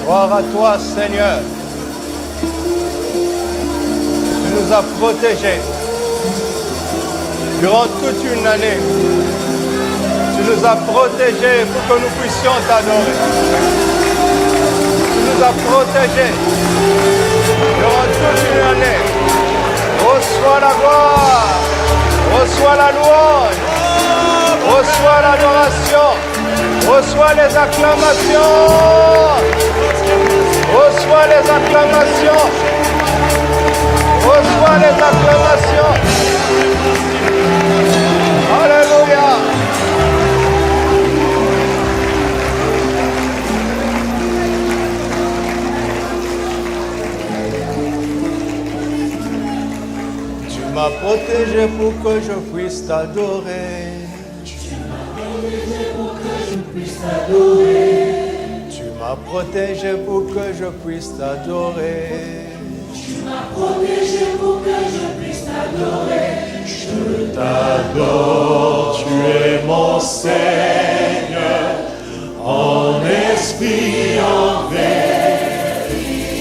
Gloire à toi, Seigneur. Tu nous as protégés durant toute une année. Tu nous as protégés pour que nous puissions t'adorer. Tu nous as protégés durant toute une année. Reçois la gloire, reçois la louange, reçois l'adoration, reçois les acclamations. Reçois les acclamations. Reçois les acclamations. Alléluia. Tu m'as protégé pour que je puisse t'adorer. Tu m'as protégé pour que je puisse t'adorer. Tu m'as protégé pour que je puisse t'adorer. Tu m'as protégé pour que je puisse t'adorer. Je t'adore, tu es mon Seigneur, en esprit, en vérité.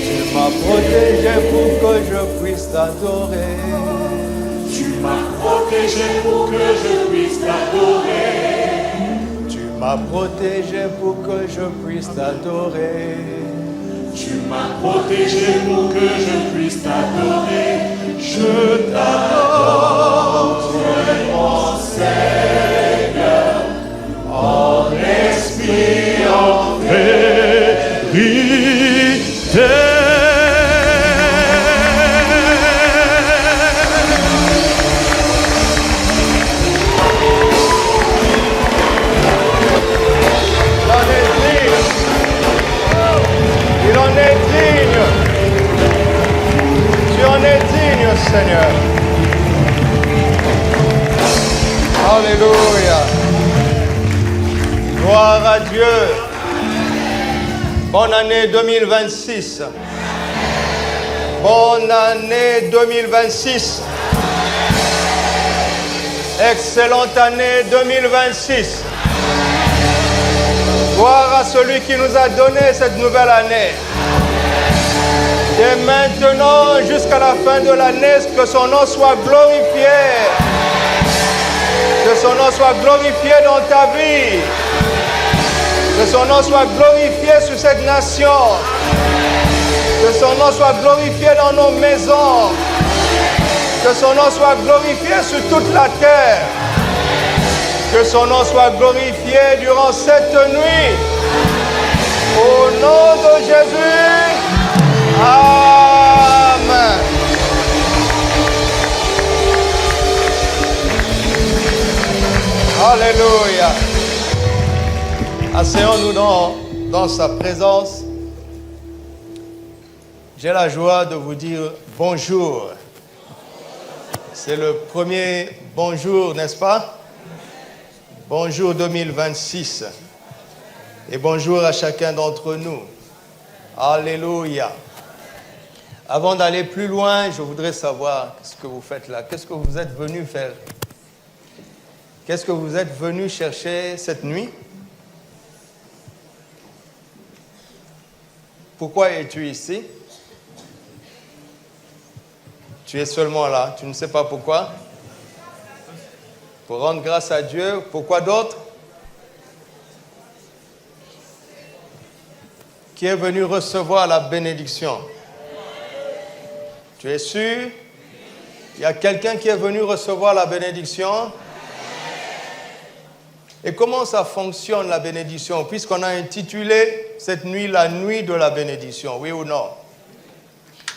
Tu m'as protégé pour que je puisse t'adorer. Tu m'as protégé pour que je puisse t'adorer. Tu m'as protégé pour que je puisse t'adorer. Tu m'as protégé pour que je puisse t'adorer. Je t'adore, tu es mon Seigneur, en esprit, en vérité. Il en est digne. Tu en es digne, Seigneur. Alléluia. Gloire à Dieu. Bonne année 2026. Bonne année 2026. Excellente année 2026. Gloire à celui qui nous a donné cette nouvelle année. Et maintenant, jusqu'à la fin de l'année, que son nom soit glorifié. Que son nom soit glorifié dans ta vie. Que son nom soit glorifié sur cette nation. Que son nom soit glorifié dans nos maisons. Que son nom soit glorifié sur toute la terre. Que son nom soit glorifié durant cette nuit. Au nom de Jésus. Amen. Alléluia. Asseyons-nous dans sa présence. J'ai la joie de vous dire bonjour. C'est le premier bonjour, n'est-ce pas? Bonjour 2026. Et bonjour à chacun d'entre nous. Alléluia. Avant d'aller plus loin, je voudrais savoir ce que vous faites là. Qu'est-ce que vous êtes venu faire? Qu'est-ce que vous êtes venu chercher cette nuit? Pourquoi es-tu ici? Tu es seulement là, tu ne sais pas pourquoi? Pour rendre grâce à Dieu. Pourquoi d'autre? Qui est venu recevoir la bénédiction? Tu es sûr? Il y a quelqu'un qui est venu recevoir la bénédiction? Et comment ça fonctionne la bénédiction? Puisqu'on a intitulé cette nuit la nuit de la bénédiction, oui ou non?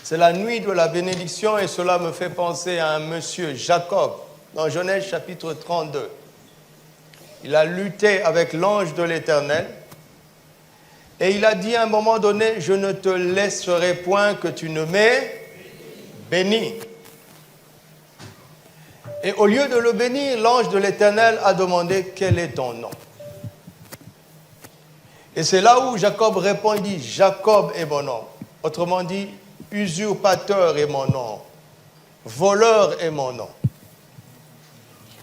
C'est la nuit de la bénédiction et cela me fait penser à un monsieur, Jacob, dans Genèse chapitre 32. Il a lutté avec l'ange de l'Éternel et il a dit à un moment donné, je ne te laisserai point que tu ne m'aies béni. Et au lieu de le bénir, l'ange de l'Éternel a demandé, quel est ton nom? Et c'est là où Jacob répondit, Jacob est mon nom. Autrement dit, usurpateur est mon nom. Voleur est mon nom.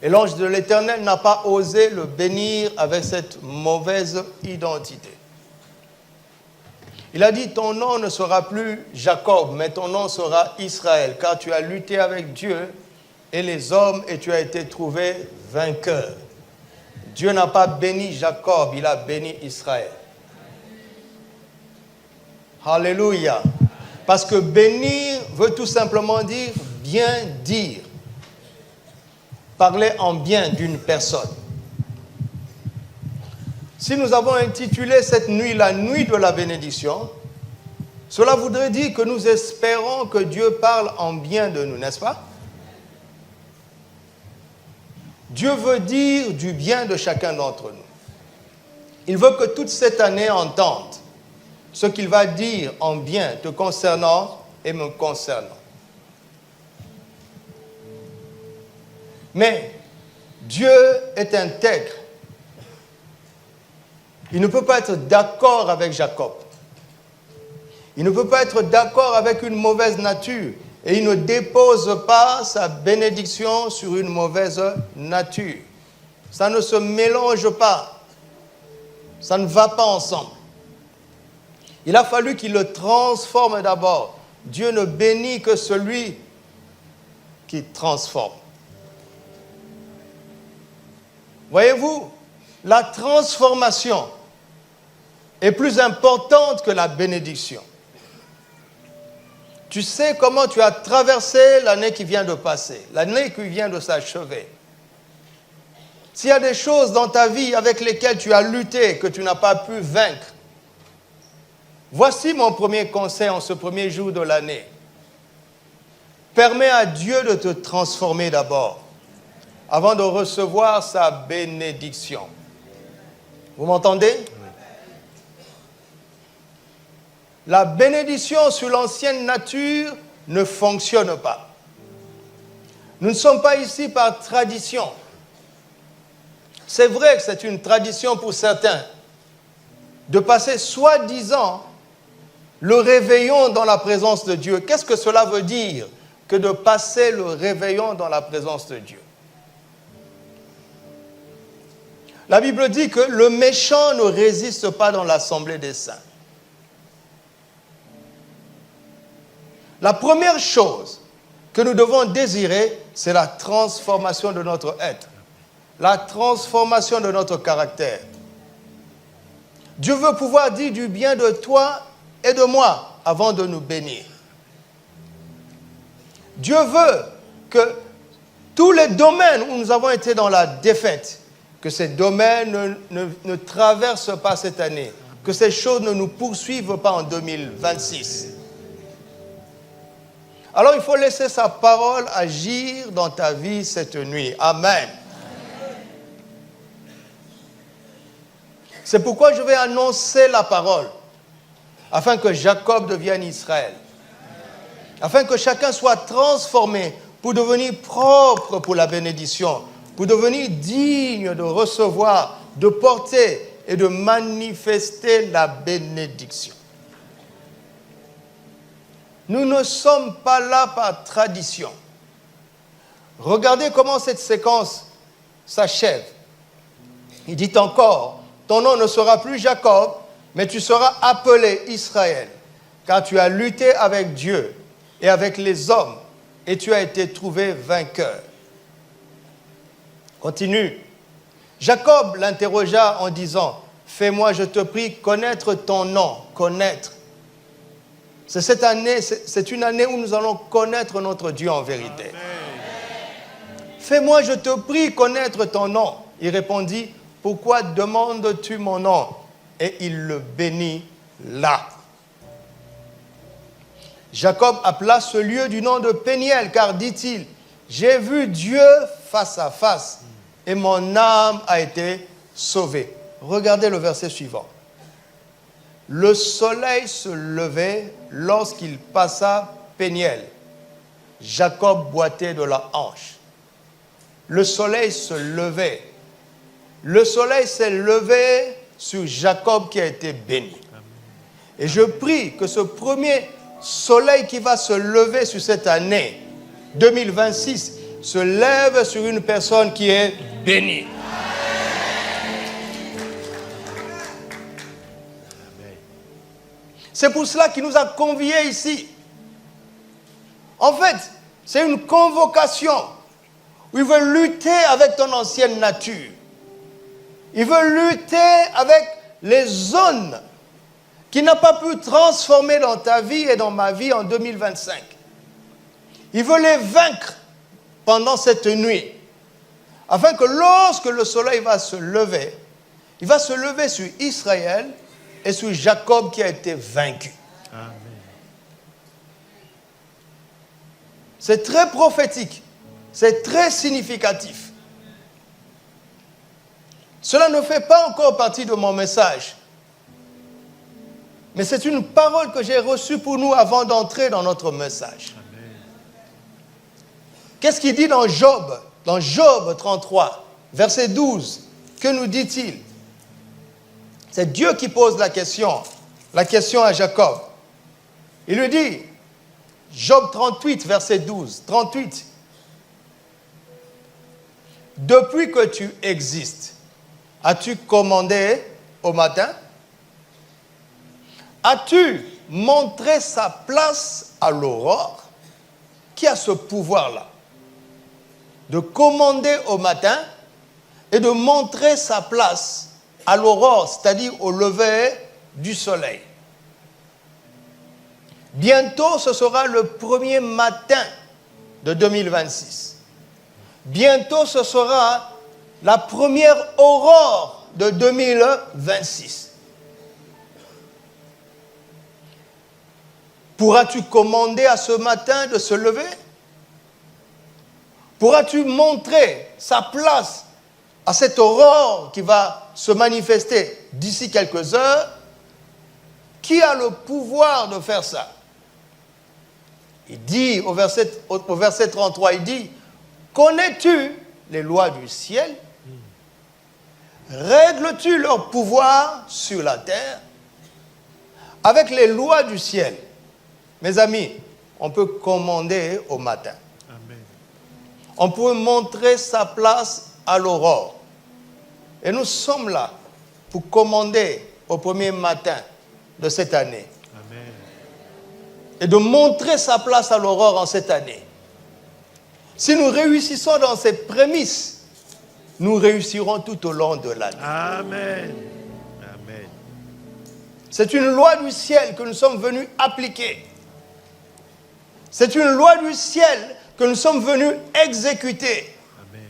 Et l'ange de l'Éternel n'a pas osé le bénir avec cette mauvaise identité. Il a dit, ton nom ne sera plus Jacob, mais ton nom sera Israël, car tu as lutté avec Dieu et les hommes et tu as été trouvé vainqueur. Dieu n'a pas béni Jacob, il a béni Israël. Alléluia. Parce que bénir veut tout simplement dire bien dire. Parler en bien d'une personne. Si nous avons intitulé cette nuit la nuit de la bénédiction, cela voudrait dire que nous espérons que Dieu parle en bien de nous, n'est-ce pas? Dieu veut dire du bien de chacun d'entre nous. Il veut que toute cette année entende ce qu'il va dire en bien te concernant et me concernant. Mais Dieu est intègre. Il ne peut pas être d'accord avec Jacob. Il ne peut pas être d'accord avec une mauvaise nature. Et il ne dépose pas sa bénédiction sur une mauvaise nature. Ça ne se mélange pas. Ça ne va pas ensemble. Il a fallu qu'il le transforme d'abord. Dieu ne bénit que celui qui transforme. Voyez-vous, la transformation est plus importante que la bénédiction. Tu sais comment tu as traversé l'année qui vient de passer, l'année qui vient de s'achever. S'il y a des choses dans ta vie avec lesquelles tu as lutté, que tu n'as pas pu vaincre, voici mon premier conseil en ce premier jour de l'année. Permets à Dieu de te transformer d'abord, avant de recevoir sa bénédiction. Vous m'entendez? La bénédiction sur l'ancienne nature ne fonctionne pas. Nous ne sommes pas ici par tradition. C'est vrai que c'est une tradition pour certains de passer soi-disant le réveillon dans la présence de Dieu. Qu'est-ce que cela veut dire que de passer le réveillon dans la présence de Dieu? La Bible dit que le méchant ne résiste pas dans l'assemblée des saints. La première chose que nous devons désirer, c'est la transformation de notre être, la transformation de notre caractère. Dieu veut pouvoir dire du bien de toi et de moi avant de nous bénir. Dieu veut que tous les domaines où nous avons été dans la défaite, que ces domaines ne traversent pas cette année, que ces choses ne nous poursuivent pas en 2026. Alors il faut laisser sa parole agir dans ta vie cette nuit. Amen. C'est pourquoi je vais annoncer la parole, afin que Jacob devienne Israël, afin que chacun soit transformé pour devenir propre pour la bénédiction, pour devenir digne de recevoir, de porter et de manifester la bénédiction. Nous ne sommes pas là par tradition. Regardez comment cette séquence s'achève. Il dit encore, ton nom ne sera plus Jacob, mais tu seras appelé Israël, car tu as lutté avec Dieu et avec les hommes, et tu as été trouvé vainqueur. Continue. Jacob l'interrogea en disant, fais-moi, je te prie, connaître ton nom, connaître. C'est une année où nous allons connaître notre Dieu en vérité. Amen. Fais-moi, je te prie, connaître ton nom. Il répondit, pourquoi demandes-tu mon nom? Et il le bénit là. Jacob appela ce lieu du nom de Péniel, car dit-il, j'ai vu Dieu face à face et mon âme a été sauvée. Regardez le verset suivant. Le soleil se levait lorsqu'il passa Péniel. Jacob boitait de la hanche. Le soleil se levait. Le soleil s'est levé sur Jacob qui a été béni. Et je prie que ce premier soleil qui va se lever sur cette année 2026 se lève sur une personne qui est bénie. C'est pour cela qu'il nous a conviés ici. En fait, c'est une convocation où il veut lutter avec ton ancienne nature. Il veut lutter avec les zones qu'il n'a pas pu transformer dans ta vie et dans ma vie en 2025. Il veut les vaincre pendant cette nuit, afin que lorsque le soleil va se lever, il va se lever sur Israël et sur Jacob qui a été vaincu. Amen. C'est très prophétique, c'est très significatif. Cela ne fait pas encore partie de mon message, mais c'est une parole que j'ai reçue pour nous avant d'entrer dans notre message. Amen. Qu'est-ce qu'il dit dans Job 33, verset 12? Que nous dit-il? C'est Dieu qui pose la question à Jacob. Il lui dit, Job 38, verset 12, 38. Depuis que tu existes, as-tu commandé au matin? As-tu montré sa place à l'aurore? Qui a ce pouvoir-là? De commander au matin et de montrer sa place à l'aurore, c'est-à-dire au lever du soleil. Bientôt, ce sera le premier matin de 2026. Bientôt, ce sera la première aurore de 2026. Pourras-tu commander à ce matin de se lever? Pourras-tu montrer sa place à cette aurore qui va se manifester d'ici quelques heures? Qui a le pouvoir de faire ça? Il dit au verset 33, il dit, connais-tu les lois du ciel? Règles-tu leur pouvoir sur la terre? Avec les lois du ciel, mes amis, on peut commander au matin. Amen. On peut montrer sa place à l'aurore. Et nous sommes là pour commander au premier matin de cette année. Amen. Et de montrer sa place à l'aurore en cette année. Si nous réussissons dans ces prémices, nous réussirons tout au long de l'année. Amen. Amen. C'est une loi du ciel que nous sommes venus appliquer. C'est une loi du ciel que nous sommes venus exécuter. Amen.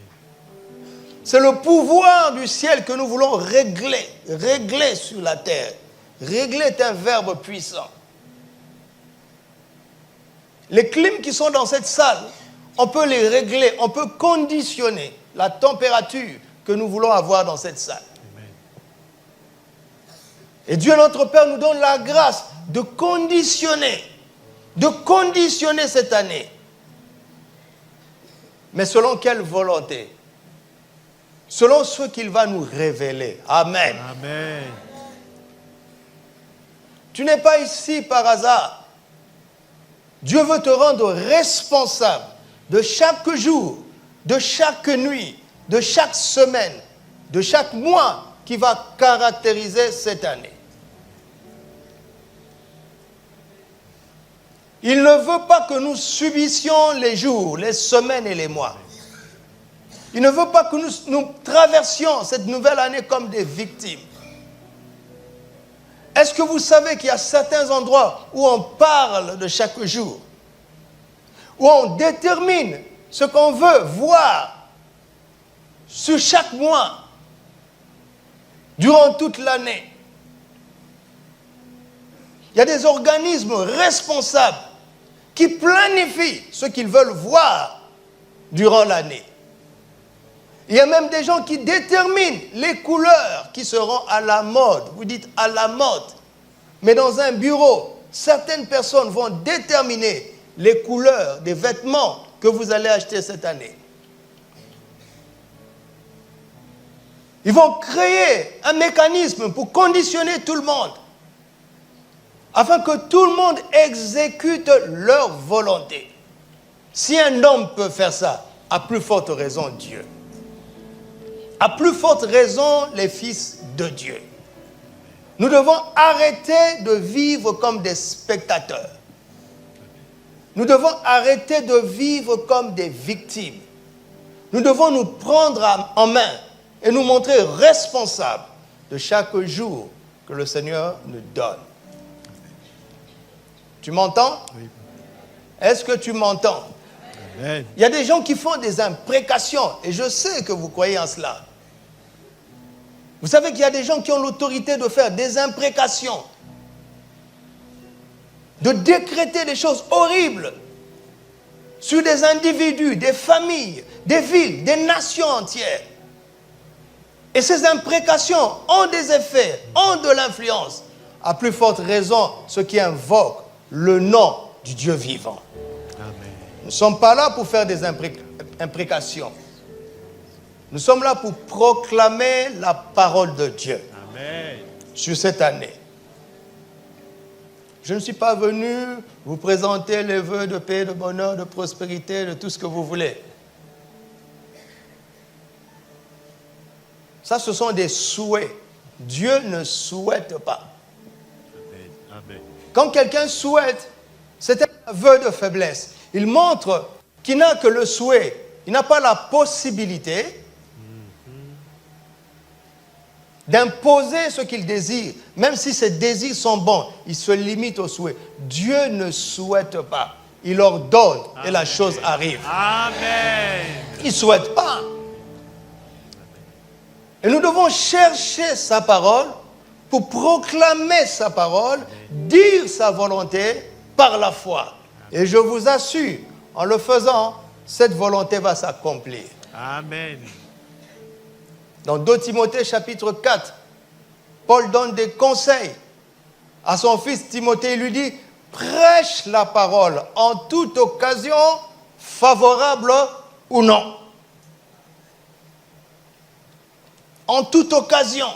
C'est le pouvoir du ciel que nous voulons régler. Régler sur la terre. Régler est un verbe puissant. Les clims qui sont dans cette salle, on peut les régler, on peut conditionner la température que nous voulons avoir dans cette salle. Amen. Et Dieu notre Père nous donne la grâce de conditionner cette année. Mais selon quelle volonté? Selon ce qu'il va nous révéler. Amen. Amen. Tu n'es pas ici par hasard. Dieu veut te rendre responsable de chaque jour, de chaque nuit, de chaque semaine, de chaque mois qui va caractériser cette année. Il ne veut pas que nous subissions les jours, les semaines et les mois. Il ne veut pas que nous traversions cette nouvelle année comme des victimes. Est-ce que vous savez qu'il y a certains endroits où on parle de chaque jour, où on détermine ce qu'on veut voir sur chaque mois, durant toute l'année? Il y a des organismes responsables qui planifient ce qu'ils veulent voir durant l'année. Il y a même des gens qui déterminent les couleurs qui seront à la mode. Vous dites à la mode. Mais dans un bureau, certaines personnes vont déterminer les couleurs des vêtements que vous allez acheter cette année. Ils vont créer un mécanisme pour conditionner tout le monde, afin que tout le monde exécute leur volonté. Si un homme peut faire ça, à plus forte raison Dieu. À plus forte raison les fils de Dieu. Nous devons arrêter de vivre comme des spectateurs. Nous devons arrêter de vivre comme des victimes. Nous devons nous prendre en main et nous montrer responsables de chaque jour que le Seigneur nous donne. Tu m'entends? Oui. Est-ce que tu m'entends? Amen. Il y a des gens qui font des imprécations et je sais que vous croyez en cela. Vous savez qu'il y a des gens qui ont l'autorité de faire des imprécations, de décréter des choses horribles sur des individus, des familles, des villes, des nations entières. Et ces imprécations ont des effets, ont de l'influence. À plus forte raison, ceux qui invoquent le nom du Dieu vivant. Amen. Nous ne sommes pas là pour faire des imprécations. Nous sommes là pour proclamer la parole de Dieu. Amen. Sur cette année. Je ne suis pas venu vous présenter les vœux de paix, de bonheur, de prospérité, de tout ce que vous voulez. Ça, ce sont des souhaits. Dieu ne souhaite pas. Amen. Amen. Quand quelqu'un souhaite, c'est un vœu de faiblesse. Il montre qu'il n'a que le souhait. Il n'a pas la possibilité d'imposer ce qu'il désire. Même si ses désirs sont bons, il se limite au souhait. Dieu ne souhaite pas. Il ordonne et la chose arrive. Amen. Il ne souhaite pas. Et nous devons chercher sa parole pour proclamer sa parole, dire sa volonté par la foi. Et je vous assure, en le faisant, cette volonté va s'accomplir. Amen. Dans 2 Timothée chapitre 4, Paul donne des conseils à son fils Timothée. Il lui dit, prêche la parole en toute occasion, favorable ou non. En toute occasion.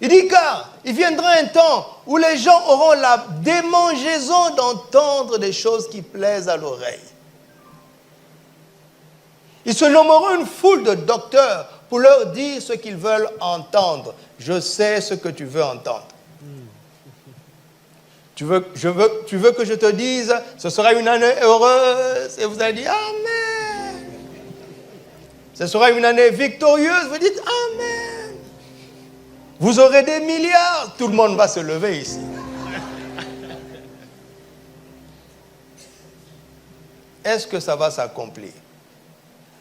Il dit, car il viendra un temps où les gens auront la démangeaison d'entendre des choses qui plaisent à l'oreille. Ils se nommeront une foule de docteurs pour leur dire ce qu'ils veulent entendre. Je sais ce que tu veux entendre. Tu veux que je te dise, ce sera une année heureuse. Et vous allez dire, Amen. Ce sera une année victorieuse. Vous dites, Amen. Vous aurez des milliards. Tout le monde va se lever ici. Est-ce que ça va s'accomplir?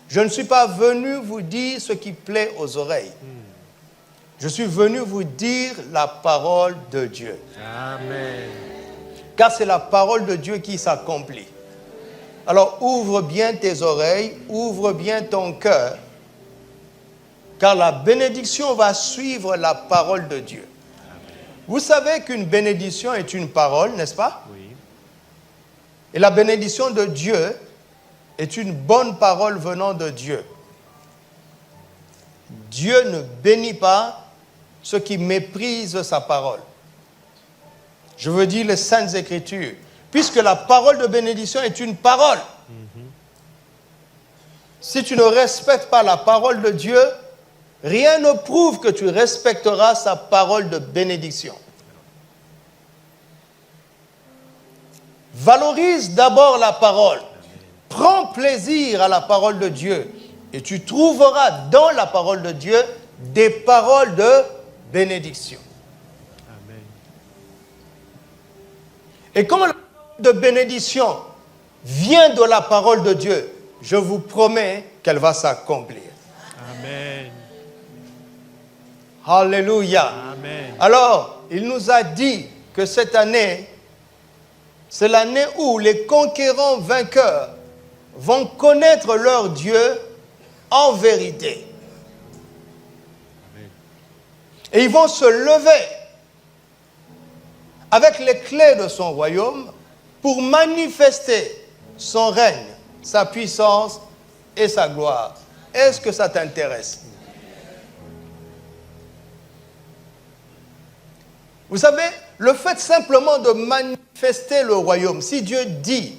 Je ne suis pas venu vous dire ce qui plaît aux oreilles. Je suis venu vous dire la parole de Dieu. Amen. Car c'est la parole de Dieu qui s'accomplit. Alors ouvre bien tes oreilles, ouvre bien ton cœur, car la bénédiction va suivre la parole de Dieu. Amen. Vous savez qu'une bénédiction est une parole, n'est-ce pas? Oui. Et la bénédiction de Dieu est une bonne parole venant de Dieu. Dieu ne bénit pas ceux qui méprisent sa parole. Je veux dire les Saintes Écritures. Puisque la parole de bénédiction est une parole. Si tu ne respectes pas la parole de Dieu, rien ne prouve que tu respecteras sa parole de bénédiction. Valorise d'abord la parole. Prends plaisir à la parole de Dieu. Et tu trouveras dans la parole de Dieu des paroles de bénédiction. Amen. Et comme la parole de bénédiction vient de la parole de Dieu, je vous promets qu'elle va s'accomplir. Amen. Alléluia. Amen. Alors, il nous a dit que cette année, c'est l'année où les conquérants vainqueurs vont connaître leur Dieu en vérité. Amen. Et ils vont se lever avec les clés de son royaume pour manifester son règne, sa puissance et sa gloire. Est-ce que ça t'intéresse? Vous savez, le fait simplement de manifester le royaume, si Dieu dit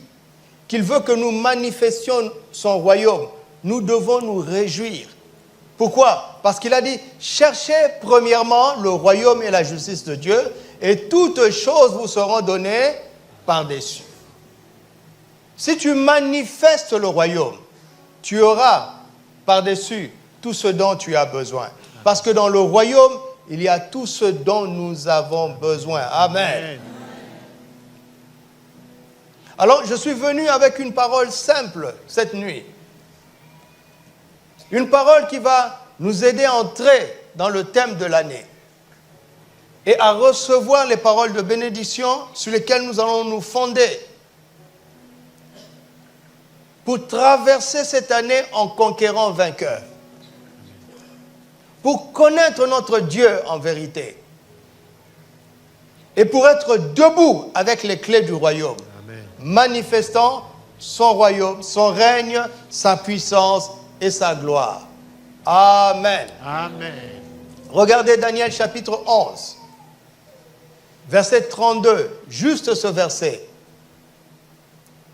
qu'il veut que nous manifestions son royaume, nous devons nous réjouir. Pourquoi? Parce qu'il a dit, cherchez premièrement le royaume et la justice de Dieu, et toutes choses vous seront données par-dessus. Si tu manifestes le royaume, tu auras par-dessus tout ce dont tu as besoin. Parce que dans le royaume, il y a tout ce dont nous avons besoin. Amen. Amen. Alors, je suis venu avec une parole simple cette nuit. Une parole qui va nous aider à entrer dans le thème de l'année et à recevoir les paroles de bénédiction sur lesquelles nous allons nous fonder pour traverser cette année en conquérant vainqueur. Pour connaître notre Dieu en vérité. Et pour être debout avec les clés du royaume. Amen. Manifestant son royaume, son règne, sa puissance et sa gloire. Amen. Amen. Regardez Daniel chapitre 11, verset 32, juste ce verset.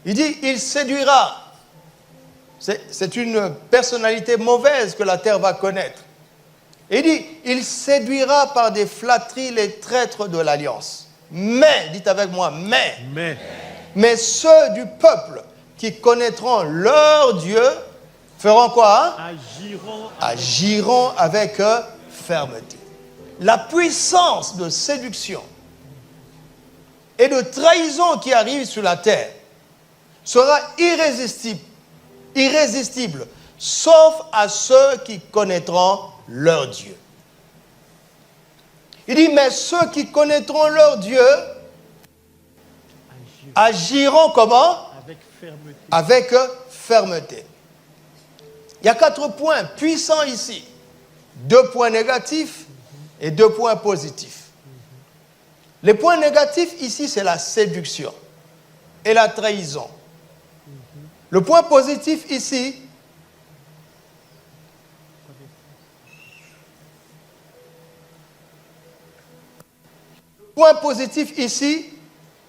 Il dit, il séduira. C'est une personnalité mauvaise que la terre va connaître. Il dit, il séduira par des flatteries les traîtres de l'alliance. Mais, dites avec moi, mais ceux du peuple qui connaîtront leur Dieu feront quoi? Agiront avec fermeté. La puissance de séduction et de trahison qui arrive sur la terre sera irrésistible, sauf à ceux qui connaîtront leur Dieu. Il dit, mais ceux qui connaîtront leur Dieu agiront comment? Avec fermeté. Il y a 4 points puissants ici. 2 points négatifs et 2 points positifs. Les points négatifs ici, c'est la séduction et la trahison. Le point positif ici,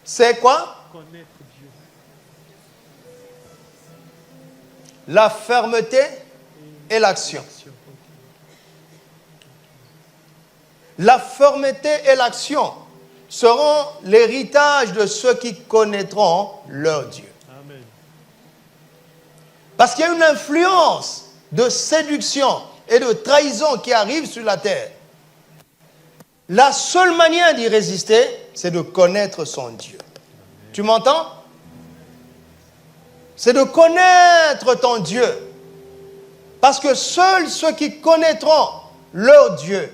c'est quoi? Connaître Dieu. La fermeté et l'action. La fermeté et l'action seront l'héritage de ceux qui connaîtront leur Dieu. Amen. Parce qu'il y a une influence de séduction et de trahison qui arrive sur la terre. La seule manière d'y résister, c'est de connaître son Dieu. Tu m'entends? C'est de connaître ton Dieu. Parce que seuls ceux qui connaîtront leur Dieu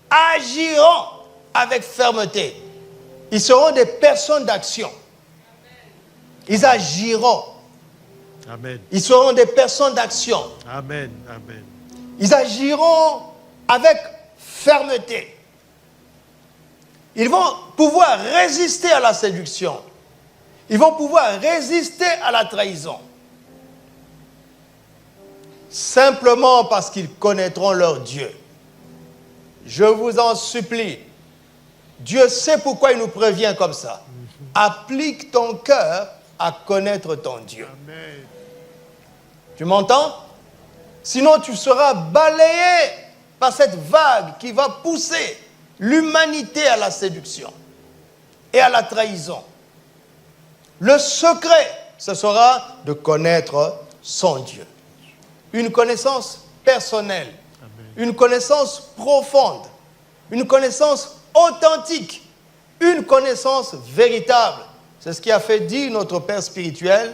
agiront avec fermeté. Ils seront des personnes d'action. Ils agiront. Amen. Ils seront des personnes d'action. Amen. Amen. Ils agiront avec fermeté. Ils vont pouvoir résister à la séduction. Ils vont pouvoir résister à la trahison. Simplement parce qu'ils connaîtront leur Dieu. Je vous en supplie, Dieu sait pourquoi il nous prévient comme ça. Applique ton cœur à connaître ton Dieu. Amen. Tu m'entends? Sinon, tu seras balayé par cette vague qui va pousser l'humanité à la séduction et à la trahison. Le secret, ce sera de connaître son Dieu. Une connaissance personnelle, une connaissance profonde, une connaissance authentique, une connaissance véritable. C'est ce qui a fait dire notre Père spirituel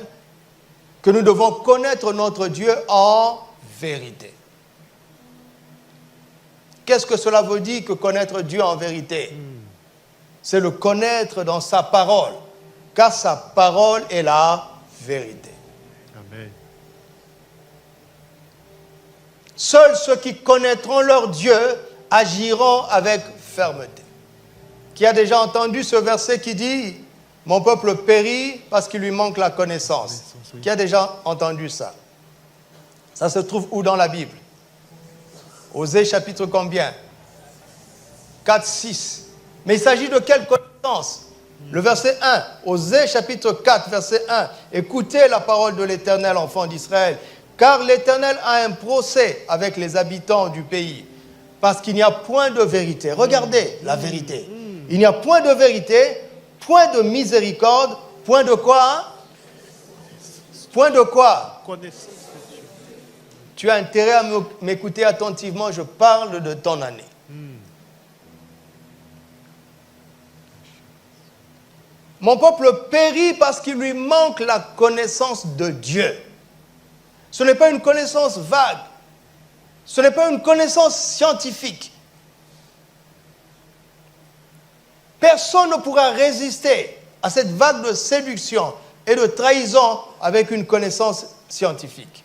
que nous devons connaître notre Dieu en vérité. Qu'est-ce que cela veut dire que connaître Dieu en vérité? C'est le connaître dans sa parole, car sa parole est la vérité. Amen. Seuls ceux qui connaîtront leur Dieu agiront avec fermeté. Qui a déjà entendu ce verset qui dit « Mon peuple périt parce qu'il lui manque la connaissance ». Qui a déjà entendu ça? Ça se trouve où dans la Bible? Osée chapitre combien? 4, 6. Mais il s'agit de quelle connaissance? Le verset 1, Osée chapitre 4, verset 1. Écoutez la parole de l'Éternel, enfants d'Israël, car l'Éternel a un procès avec les habitants du pays, parce qu'il n'y a point de vérité. Regardez la vérité. Il n'y a point de vérité, point de miséricorde, point de quoi? Point de quoi? Connaissance de Dieu. Tu as intérêt à m'écouter attentivement, je parle de ton année. Mon peuple périt parce qu'il lui manque la connaissance de Dieu. Ce n'est pas une connaissance vague. Ce n'est pas une connaissance scientifique. Personne ne pourra résister à cette vague de séduction et de trahison avec une connaissance scientifique,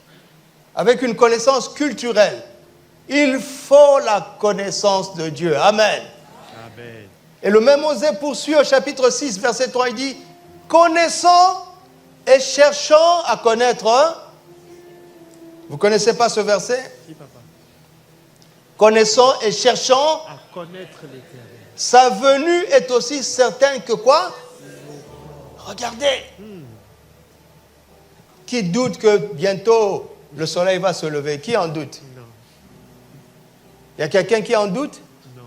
avec une connaissance culturelle. Il faut la connaissance de Dieu. Amen. Amen. Et le même Osée poursuit au chapitre 6, verset 3, il dit « Connaissons et cherchons à connaître. » Vous ne connaissez pas ce verset? Si, papa. Connaissons et cherchons. À connaître l'Éternel. Sa venue est aussi certaine que quoi? Regardez. Qui doute que bientôt le soleil va se lever? Qui en doute? Non. Il y a quelqu'un qui en doute? Non.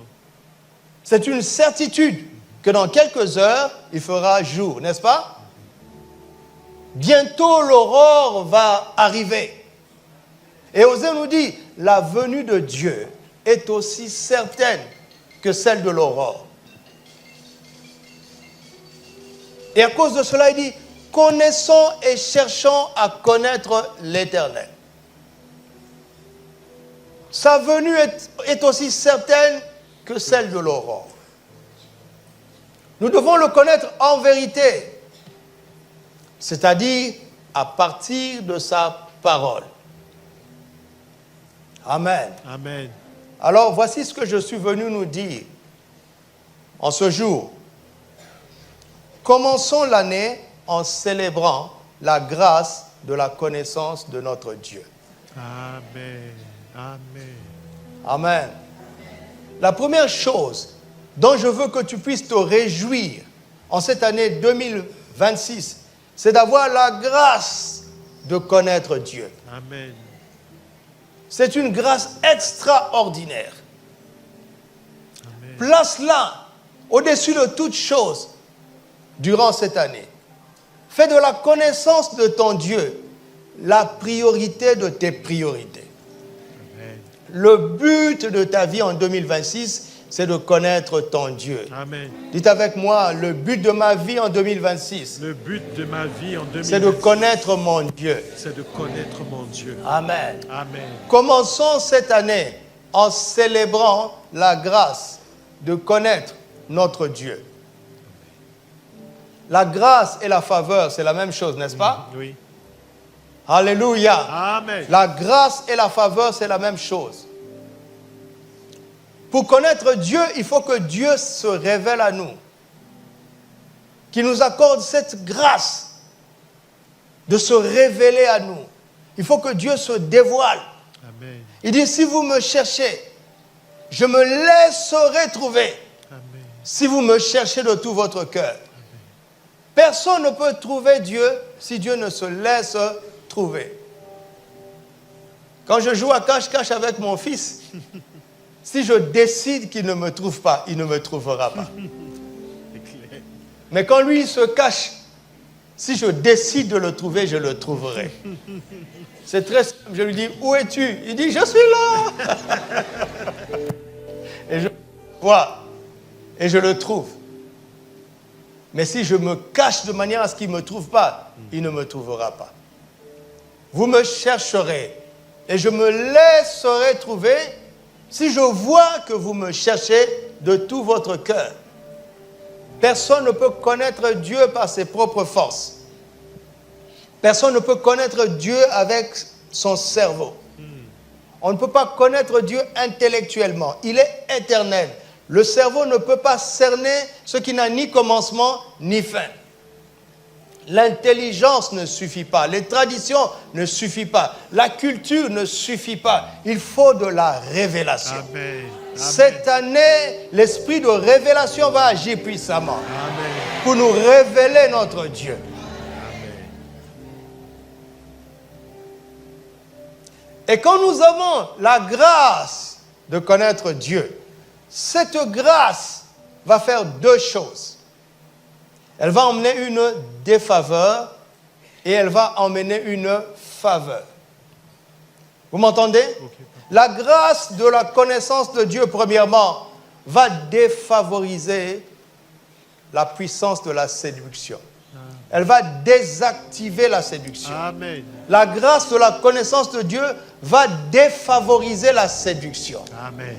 C'est une certitude que dans quelques heures, il fera jour, n'est-ce pas? Bientôt l'aurore va arriver. Et Osée nous dit, la venue de Dieu est aussi certaine que celle de l'aurore. Et à cause de cela, il dit, connaissons et cherchons à connaître l'Éternel. Sa venue est aussi certaine que celle de l'aurore. Nous devons le connaître en vérité, c'est-à-dire à partir de sa parole. Amen. Amen. Alors, voici ce que je suis venu nous dire en ce jour. Commençons l'année en célébrant la grâce de la connaissance de notre Dieu. Amen. Amen. Amen. La première chose dont je veux que tu puisses te réjouir en cette année 2026, c'est d'avoir la grâce de connaître Dieu. Amen. C'est une grâce extraordinaire. Amen. Place-la au-dessus de toute chose durant cette année. Fais de la connaissance de ton Dieu la priorité de tes priorités. Amen. Le but de ta vie en 2026, c'est de connaître ton Dieu. Amen. Dites avec moi, le but de ma vie en 2026, Le but de ma vie en 2026, c'est de connaître mon Dieu. c'est de connaître mon Dieu. Amen. Amen. Commençons cette année en célébrant la grâce de connaître notre Dieu. La grâce et la faveur, c'est la même chose, n'est-ce pas? Oui. Alléluia. Amen. La grâce et la faveur, c'est la même chose. Pour connaître Dieu, il faut que Dieu se révèle à nous. Qu'il nous accorde cette grâce de se révéler à nous. Il faut que Dieu se dévoile. Amen. Il dit, si vous me cherchez, je me laisserai trouver. Amen. si vous me cherchez de tout votre cœur. Personne ne peut trouver Dieu si Dieu ne se laisse trouver. Quand je joue à cache-cache avec mon fils, si je décide qu'il ne me trouve pas, il ne me trouvera pas. Mais quand lui il se cache, si je décide de le trouver, je le trouverai. C'est très simple. Je lui dis, où es-tu? Il dit, je suis là. Et je le vois. Et je le trouve. Mais si je me cache de manière à ce qu'il ne me trouve pas, il ne me trouvera pas. Vous me chercherez et je me laisserai trouver si je vois que vous me cherchez de tout votre cœur. Personne ne peut connaître Dieu par ses propres forces. Personne ne peut connaître Dieu avec son cerveau. On ne peut pas connaître Dieu intellectuellement. Il est éternel. Le cerveau ne peut pas cerner ce qui n'a ni commencement ni fin. L'intelligence ne suffit pas. Les traditions ne suffisent pas. La culture ne suffit pas. Il faut de la révélation. Amen. Cette année, l'esprit de révélation va agir puissamment. Amen. Pour nous révéler notre Dieu. Et quand nous avons la grâce de connaître Dieu, cette grâce va faire deux choses. Elle va emmener une défaveur et elle va emmener une faveur. Vous m'entendez? La grâce de la connaissance de Dieu, premièrement, va défavoriser la puissance de la séduction. Elle va désactiver la séduction. Amen. La grâce de la connaissance de Dieu va défavoriser la séduction. Amen.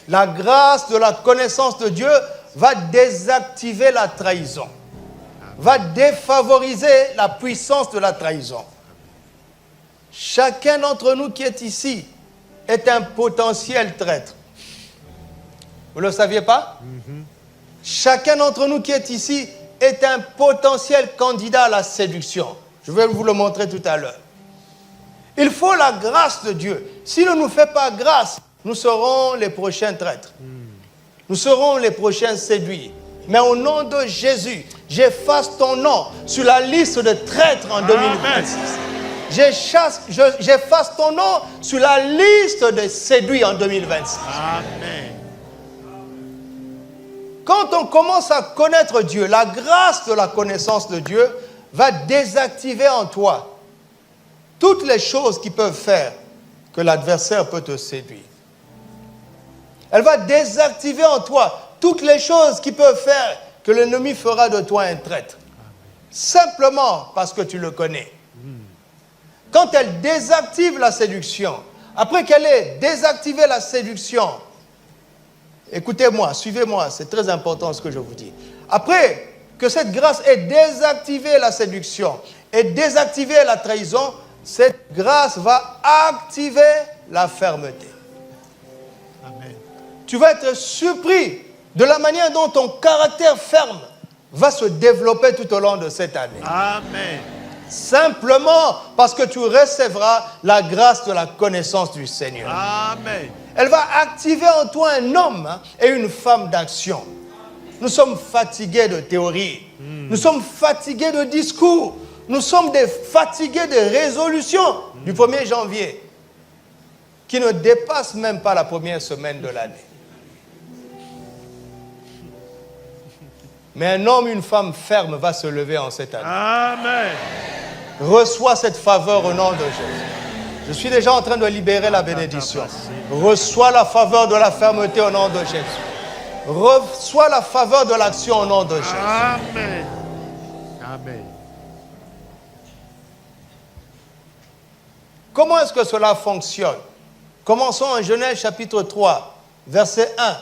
La grâce de la connaissance de Dieu va désactiver la trahison. Va défavoriser la puissance de la trahison. Chacun d'entre nous qui est ici est un potentiel traître. Vous ne le saviez pas? Chacun d'entre nous qui est ici est un potentiel candidat à la séduction. Je vais vous le montrer tout à l'heure. Il faut la grâce de Dieu. S'il ne nous fait pas grâce, nous serons les prochains traîtres. Nous serons les prochains séduits. Mais au nom de Jésus, j'efface ton nom sur la liste de traîtres en 2026. J'efface ton nom sur la liste des séduits en 2026. Amen. Quand on commence à connaître Dieu, la grâce de la connaissance de Dieu va désactiver en toi toutes les choses qui peuvent faire que l'adversaire peut te séduire. Elle va désactiver en toi toutes les choses qui peuvent faire que l'ennemi fera de toi un traître. Simplement parce que tu le connais. Quand elle désactive la séduction, après qu'elle ait désactivé la séduction, écoutez-moi, suivez-moi, c'est très important ce que je vous dis. Après que cette grâce ait désactivé la séduction et désactivé la trahison, cette grâce va activer la fermeté. Amen. Tu vas être surpris de la manière dont ton caractère ferme va se développer tout au long de cette année. Amen. Simplement parce que tu recevras la grâce de la connaissance du Seigneur. Amen. Elle va activer en toi un homme et une femme d'action. Nous sommes fatigués de théorie. Nous sommes fatigués de discours. Nous sommes fatigués de résolutions du 1er janvier qui ne dépassent même pas la première semaine de l'année. Mais un homme, une femme ferme va se lever en cette année. Amen. Reçois cette faveur au nom de Jésus. Je suis déjà en train de libérer la bénédiction. Reçois la faveur de la fermeté au nom de Jésus. Reçois la faveur de l'action au nom de Jésus. Amen. Amen. Comment est-ce que cela fonctionne? Commençons en Genèse chapitre 3, verset 1.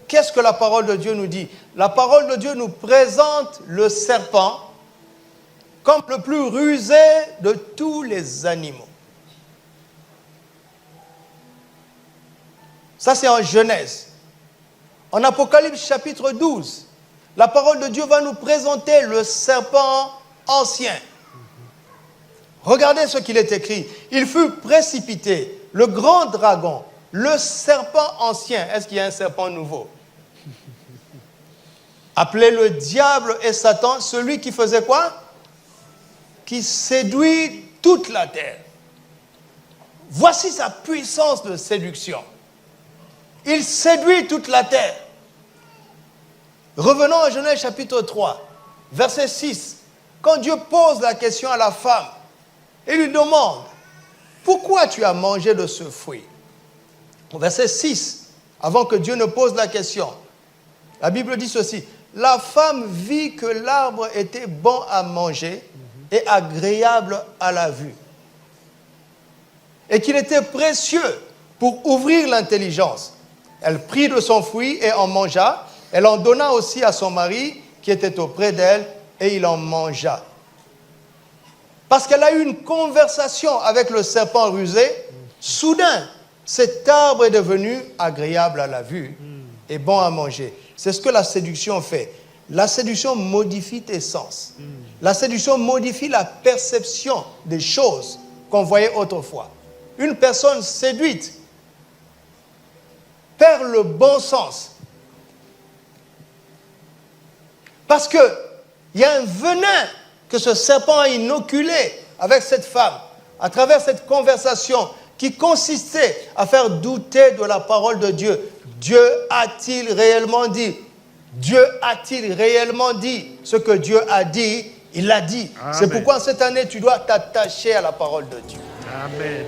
Qu'est-ce que la parole de Dieu nous dit? La parole de Dieu nous présente le serpent comme le plus rusé de tous les animaux. Ça, c'est en Genèse. En Apocalypse chapitre 12, la parole de Dieu va nous présenter le serpent ancien. Regardez ce qu'il est écrit. Il fut précipité, le grand dragon, le serpent ancien. Est-ce qu'il y a un serpent nouveau? appelé le diable et Satan, celui qui faisait quoi? Qui séduit toute la terre. Voici sa puissance de séduction. Il séduit toute la terre. Revenons à Genèse chapitre 3, verset 6. Quand Dieu pose la question à la femme, il lui demande, pourquoi tu as mangé de ce fruit? Au verset 6, avant que Dieu ne pose la question, la Bible dit ceci, la femme vit que l'arbre était bon à manger et agréable à la vue, et qu'il était précieux pour ouvrir l'intelligence. Elle prit de son fruit et en mangea. Elle en donna aussi à son mari qui était auprès d'elle et il en mangea. Parce qu'elle a eu une conversation avec le serpent rusé, soudain, cet arbre est devenu agréable à la vue et bon à manger. C'est ce que la séduction fait. La séduction modifie tes sens. La séduction modifie la perception des choses qu'on voyait autrefois. Une personne séduite perd le bon sens. Parce qu'il y a un venin que ce serpent a inoculé avec cette femme, à travers cette conversation qui consistait à faire douter de la parole de Dieu. Dieu a-t-il réellement dit? Dieu a-t-il réellement dit? Ce que Dieu a dit, il l'a dit. Amen. C'est pourquoi cette année, tu dois t'attacher à la parole de Dieu. Amen.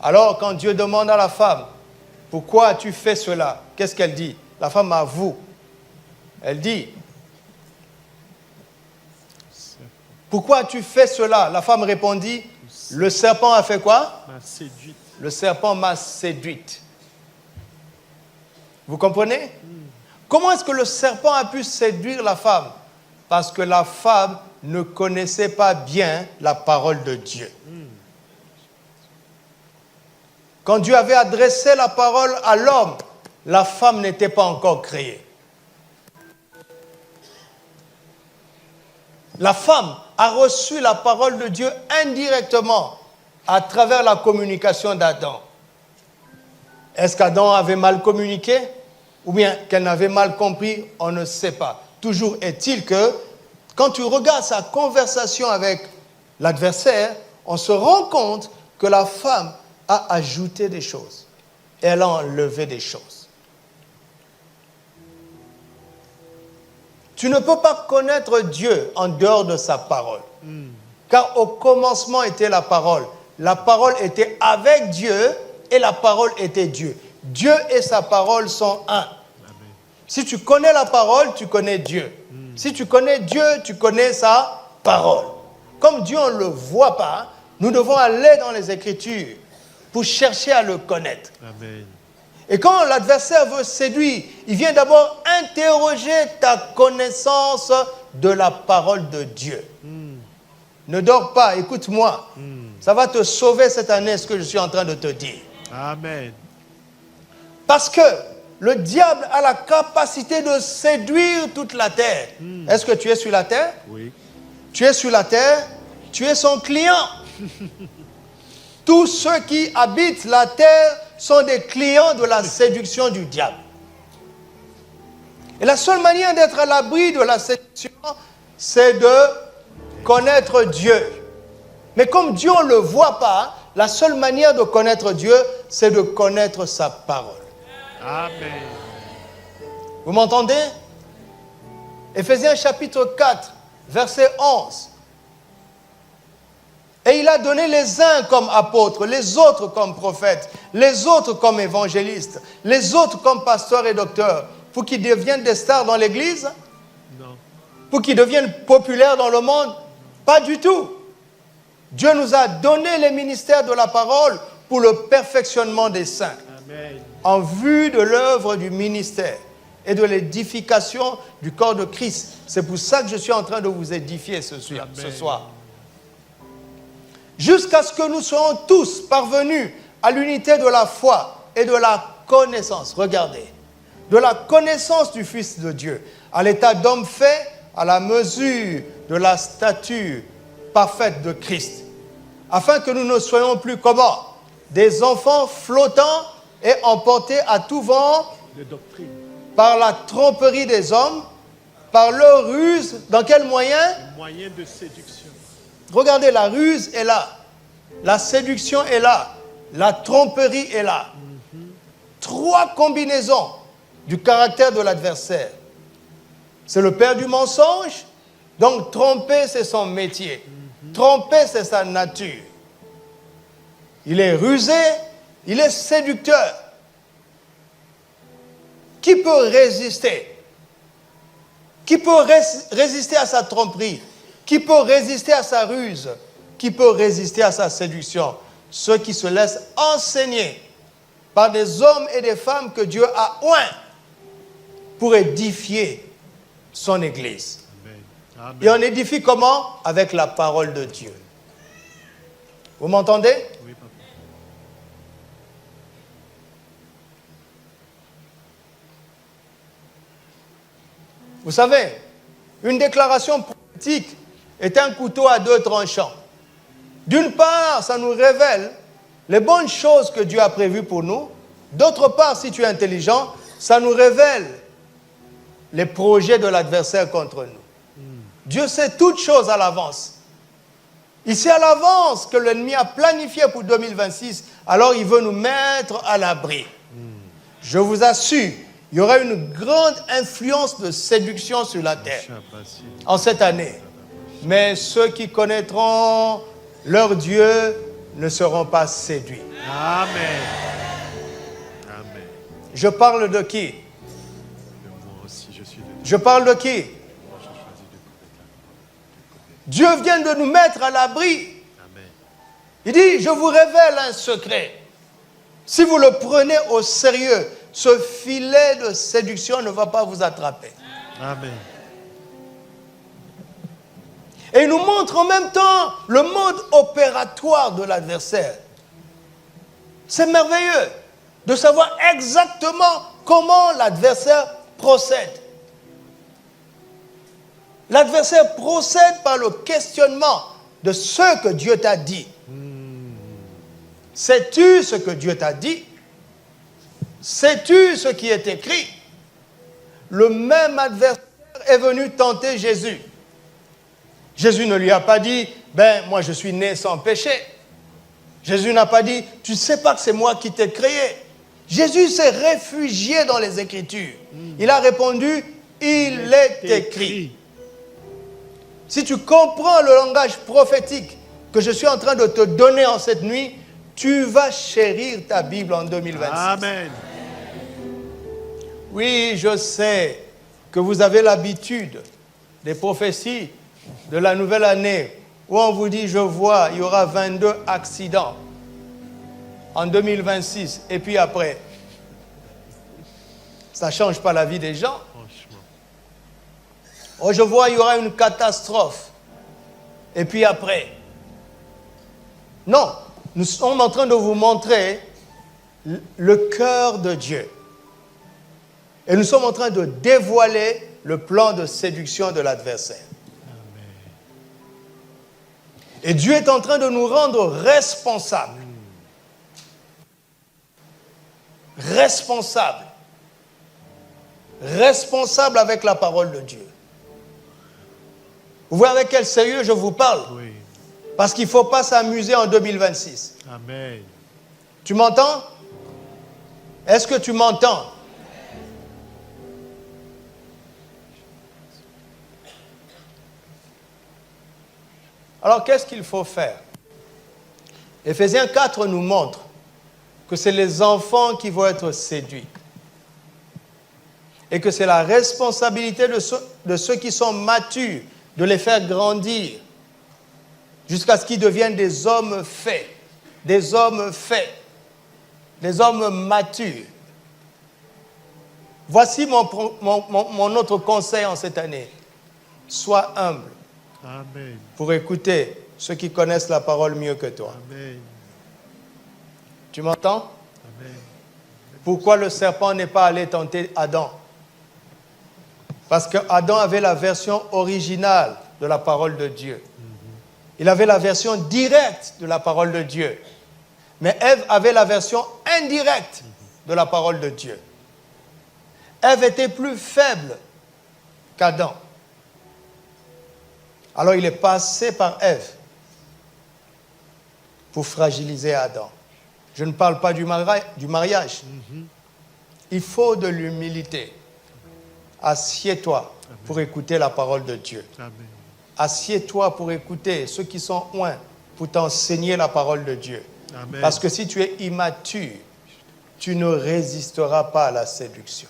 Alors, quand Dieu demande à la femme, pourquoi as-tu fait cela? Qu'est-ce qu'elle dit? La femme avoue. Elle dit, pourquoi as-tu fait cela? La femme répondit, le serpent a fait quoi? M'a séduite. Le serpent m'a séduite. Vous comprenez? Comment est-ce que le serpent a pu séduire la femme? Parce que la femme ne connaissait pas bien la parole de Dieu. Quand Dieu avait adressé la parole à l'homme, la femme n'était pas encore créée. La femme a reçu la parole de Dieu indirectement à travers la communication d'Adam. Est-ce qu'Adam avait mal communiqué ou bien qu'elle n'avait mal compris? On ne sait pas. Toujours est-il que quand tu regardes sa conversation avec l'adversaire, on se rend compte que la femme a ajouté des choses. Elle a enlevé des choses. Tu ne peux pas connaître Dieu en dehors de sa parole. Car au commencement était la parole. La parole était avec Dieu et la parole était Dieu. Dieu et sa parole sont un. Amen. Si tu connais la parole, tu connais Dieu. Si tu connais Dieu, tu connais sa parole. Comme Dieu, on ne le voit pas, nous devons aller dans les Écritures pour chercher à le connaître. Amen. Et quand l'adversaire veut séduire, il vient d'abord interroger ta connaissance de la parole de Dieu. Ne dors pas, écoute-moi. Ça va te sauver cette année, ce que je suis en train de te dire. Amen. Parce que le diable a la capacité de séduire toute la terre. Est-ce que tu es sur la terre? Oui. Tu es sur la terre, tu es son client. Tous ceux qui habitent la terre sont des clients de la séduction du diable. Et la seule manière d'être à l'abri de la séduction, c'est de connaître Dieu. Mais comme Dieu, on ne le voit pas, la seule manière de connaître Dieu, c'est de connaître sa parole. Amen. Vous m'entendez? Éphésiens chapitre 4, verset 11. Et il a donné les uns comme apôtres, les autres comme prophètes, les autres comme évangélistes, les autres comme pasteurs et docteurs, pour qu'ils deviennent des stars dans l'église? Non. Pour qu'ils deviennent populaires dans le monde? Pas du tout. Dieu nous a donné les ministères de la parole pour le perfectionnement des saints, Amen. en vue de l'œuvre du ministère et de l'édification du corps de Christ. C'est pour ça que je suis en train de vous édifier ce soir. Jusqu'à ce que nous soyons tous parvenus à l'unité de la foi et de la connaissance. Regardez. De la connaissance du Fils de Dieu, à l'état d'homme fait à la mesure de la stature parfaite de Christ, afin que nous ne soyons plus comment? Des enfants flottants et emportés à tout vent De doctrine. par la tromperie des hommes, par leur ruse. Dans quel moyen? Le moyen de séduction. Regardez, la ruse est là. La séduction est là. La tromperie est là. Trois combinaisons du caractère de l'adversaire. C'est le père du mensonge. Donc, tromper, c'est son métier. Tromper, c'est sa nature. Il est rusé, il est séducteur. Qui peut résister? Qui peut résister à sa tromperie? Qui peut résister à sa ruse? Qui peut résister à sa séduction? Ceux qui se laissent enseigner par des hommes et des femmes que Dieu a oints pour édifier son Église. Amen. Amen. Et on édifie comment? Avec la parole de Dieu. Vous m'entendez? Oui, papa. Vous savez, une déclaration prophétique est un couteau à deux tranchants. D'une part, ça nous révèle les bonnes choses que Dieu a prévues pour nous. D'autre part, si tu es intelligent, ça nous révèle les projets de l'adversaire contre nous. Dieu sait toutes choses à l'avance. Il sait à l'avance que l'ennemi a planifié pour 2026, alors il veut nous mettre à l'abri. Je vous assure, il y aura une grande influence de séduction sur la terre en cette année. Mais ceux qui connaîtront leur Dieu ne seront pas séduits. Amen. Amen. Je parle de qui? Et moi aussi, je suis de Dieu. Je parle de qui? Moi, je choisis de connaître Dieu vient de nous mettre à l'abri. Amen. Il dit, je vous révèle un secret. Si vous le prenez au sérieux, ce filet de séduction ne va pas vous attraper. Amen. Et il nous montre en même temps le mode opératoire de l'adversaire. C'est merveilleux de savoir exactement comment l'adversaire procède. L'adversaire procède par le questionnement de ce que Dieu t'a dit. Sais-tu ce que Dieu t'a dit? Sais-tu ce qui est écrit? Le même adversaire est venu tenter Jésus. Jésus ne lui a pas dit, ben moi je suis né sans péché. Jésus n'a pas dit, tu ne sais pas que c'est moi qui t'ai créé. Jésus s'est réfugié dans les Écritures. Il a répondu, il est écrit. Si tu comprends le langage prophétique que je suis en train de te donner en cette nuit, tu vas chérir ta Bible en 2026. Amen. Oui, je sais que vous avez l'habitude des prophéties de la nouvelle année où on vous dit, je vois, il y aura 22 accidents en 2026. Et puis après, ça ne change pas la vie des gens. Franchement. Oh, je vois, il y aura une catastrophe. Et puis après. Non, nous sommes en train de vous montrer le cœur de Dieu. Et nous sommes en train de dévoiler le plan de séduction de l'adversaire. Et Dieu est en train de nous rendre responsables. Responsables. Responsables avec la parole de Dieu. Vous voyez avec quel sérieux je vous parle? Oui. Parce qu'il ne faut pas s'amuser en 2026. Amen. Tu m'entends? Est-ce que tu m'entends? Alors, qu'est-ce qu'il faut faire? Éphésiens 4 nous montre que c'est les enfants qui vont être séduits. Et que c'est la responsabilité de ceux qui sont matures de les faire grandir jusqu'à ce qu'ils deviennent des hommes faits, des hommes faits, des hommes matures. Voici mon autre conseil en cette année. Sois humble. Amen. Pour écouter ceux qui connaissent la parole mieux que toi. Amen. Tu m'entends? Amen. Pourquoi le serpent n'est pas allé tenter Adam? Parce que Adam avait la version originale de la parole de Dieu. Il avait la version directe de la parole de Dieu. Mais Ève avait la version indirecte de la parole de Dieu. Ève était plus faible qu'Adam. Alors il est passé par Ève pour fragiliser Adam. Je ne parle pas du mariage. Il faut de l'humilité. Assieds-toi pour écouter la parole de Dieu. Amen. Assieds-toi pour écouter ceux qui sont loin, pour t'enseigner la parole de Dieu. Amen. Parce que si tu es immature, tu ne résisteras pas à la séduction.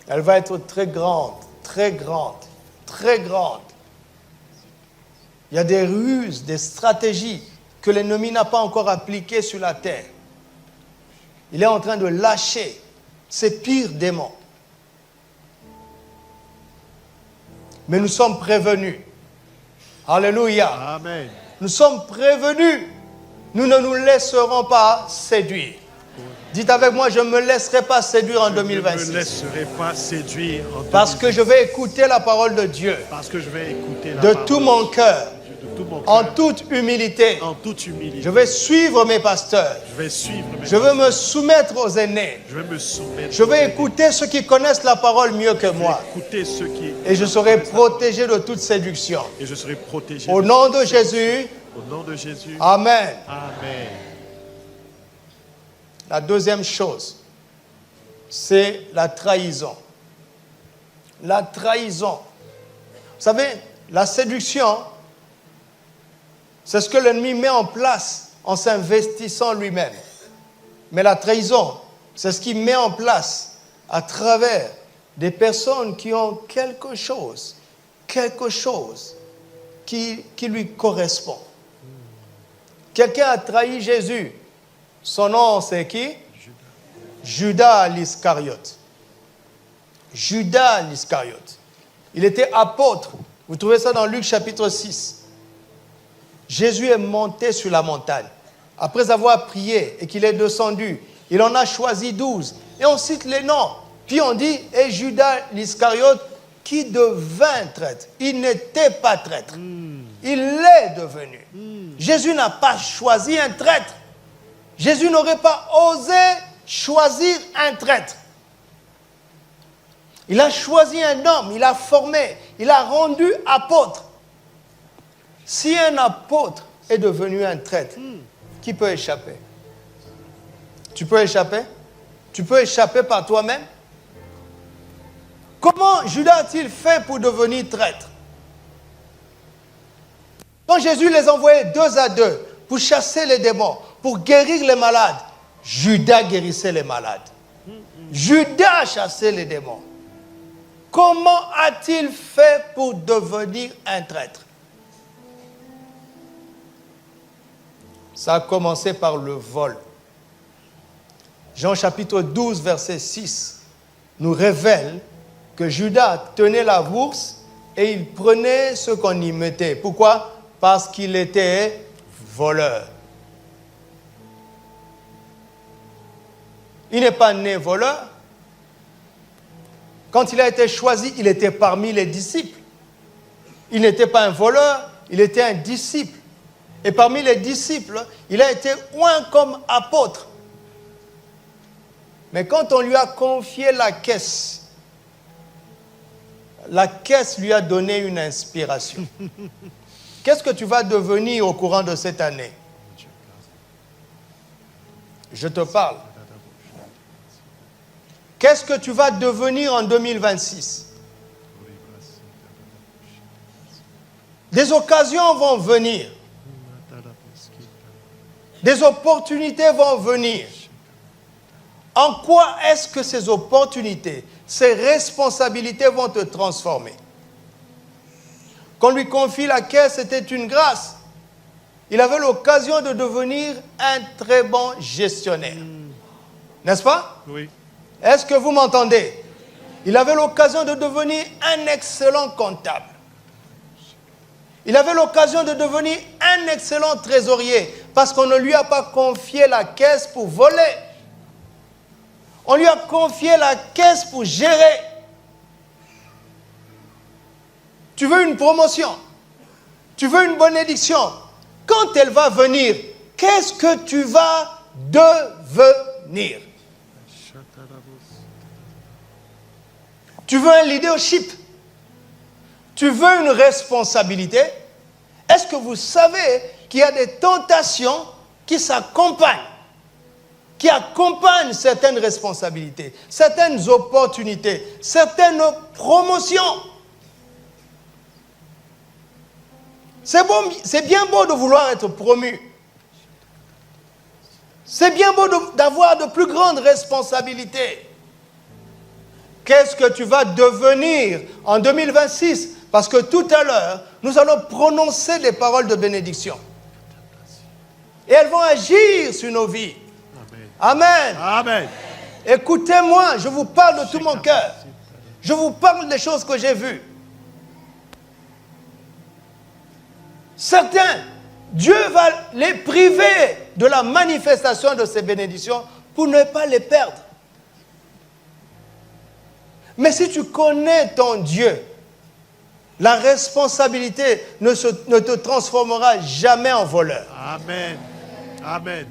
Elle va être très grande, très grande, très grande. Il y a des ruses, des stratégies que l'ennemi n'a pas encore appliquées sur la terre. Il est en train de lâcher ses pires démons. Mais nous sommes prévenus. Alléluia. Amen. Nous sommes prévenus. Nous ne nous laisserons pas séduire. Dites avec moi, je ne me laisserai pas séduire en Je 2026. ne me laisserai pas séduire en Parce que je vais écouter la parole de Dieu Parce que je vais écouter la de parole tout mon cœur, de tout mon en cœur, toute humilité. en toute humilité. Je vais suivre mes pasteurs. Je vais suivre mes Je veux me soumettre aux aînés. Je vais me soumettre. Je vais écouter ceux qui connaissent la parole mieux que Je vais moi. écouter ceux qui... Et je serai protégé de toute séduction. Et je serai protégé. Au nom de Jésus, Au nom de Jésus. Amen. Amen. La deuxième chose, c'est la trahison. La trahison. Vous savez, la séduction, c'est ce que l'ennemi met en place en s'investissant lui-même. Mais la trahison, c'est ce qu'il met en place à travers des personnes qui ont quelque chose qui lui correspond. Quelqu'un a trahi Jésus. Son nom, c'est qui? Judas l'Iscariote. Judas l'Iscariote. Il était apôtre. Vous trouvez ça dans Luc chapitre 6. Jésus est monté sur la montagne. Après avoir prié et qu'il est descendu, il en a choisi 12. Et on cite les noms. Puis on dit, et Judas l'Iscariote qui devint traître. Il n'était pas traître. Il l'est devenu. Jésus n'a pas choisi un traître. Jésus n'aurait pas osé choisir un traître. Il a choisi un homme, il a formé, il a rendu apôtre. Si un apôtre est devenu un traître, qui peut échapper? Tu peux échapper? Tu peux échapper par toi-même? Comment Judas a-t-il fait pour devenir traître? Quand Jésus les envoyait 2 à 2 pour chasser les démons, pour guérir les malades, Judas guérissait les malades. Judas chassait les démons. Comment a-t-il fait pour devenir un traître? Ça a commencé par le vol. Jean chapitre 12, verset 6 nous révèle que Judas tenait la bourse et il prenait ce qu'on y mettait. Pourquoi? Parce qu'il était voleur. Il n'est pas né voleur. Quand il a été choisi, il était parmi les disciples. Il n'était pas un voleur, il était un disciple. Et parmi les disciples, il a été oint comme apôtre. Mais quand on lui a confié la caisse lui a donné une inspiration. Qu'est-ce que tu vas devenir au courant de cette année? Je te parle. Qu'est-ce que tu vas devenir en 2026? Des occasions vont venir. Des opportunités vont venir. En quoi est-ce que ces opportunités, ces responsabilités vont te transformer? Qu'on lui confie la caisse, c'était une grâce. Il avait l'occasion de devenir un très bon gestionnaire. N'est-ce pas? Oui. Est-ce que vous m'entendez? Il avait l'occasion de devenir un excellent comptable. Il avait l'occasion de devenir un excellent trésorier parce qu'on ne lui a pas confié la caisse pour voler. On lui a confié la caisse pour gérer. Tu veux une promotion? Tu veux une bénédiction? Quand elle va venir, qu'est-ce que tu vas devenir? Tu veux un leadership. Tu veux une responsabilité. Est-ce que vous savez qu'il y a des tentations qui s'accompagnent, qui accompagnent certaines responsabilités, certaines opportunités, certaines promotions? C'est bien beau de vouloir être promu. C'est bien beau d'avoir de plus grandes responsabilités. Qu'est-ce que tu vas devenir en 2026? Parce que tout à l'heure, nous allons prononcer des paroles de bénédiction. Et elles vont agir sur nos vies. Amen. Amen. Écoutez-moi, je vous parle de tout mon cœur. Je vous parle des choses que j'ai vues. Certains, Dieu va les priver de la manifestation de ces bénédictions pour ne pas les perdre. Mais si tu connais ton Dieu, la responsabilité ne te transformera jamais en voleur. Amen. Amen.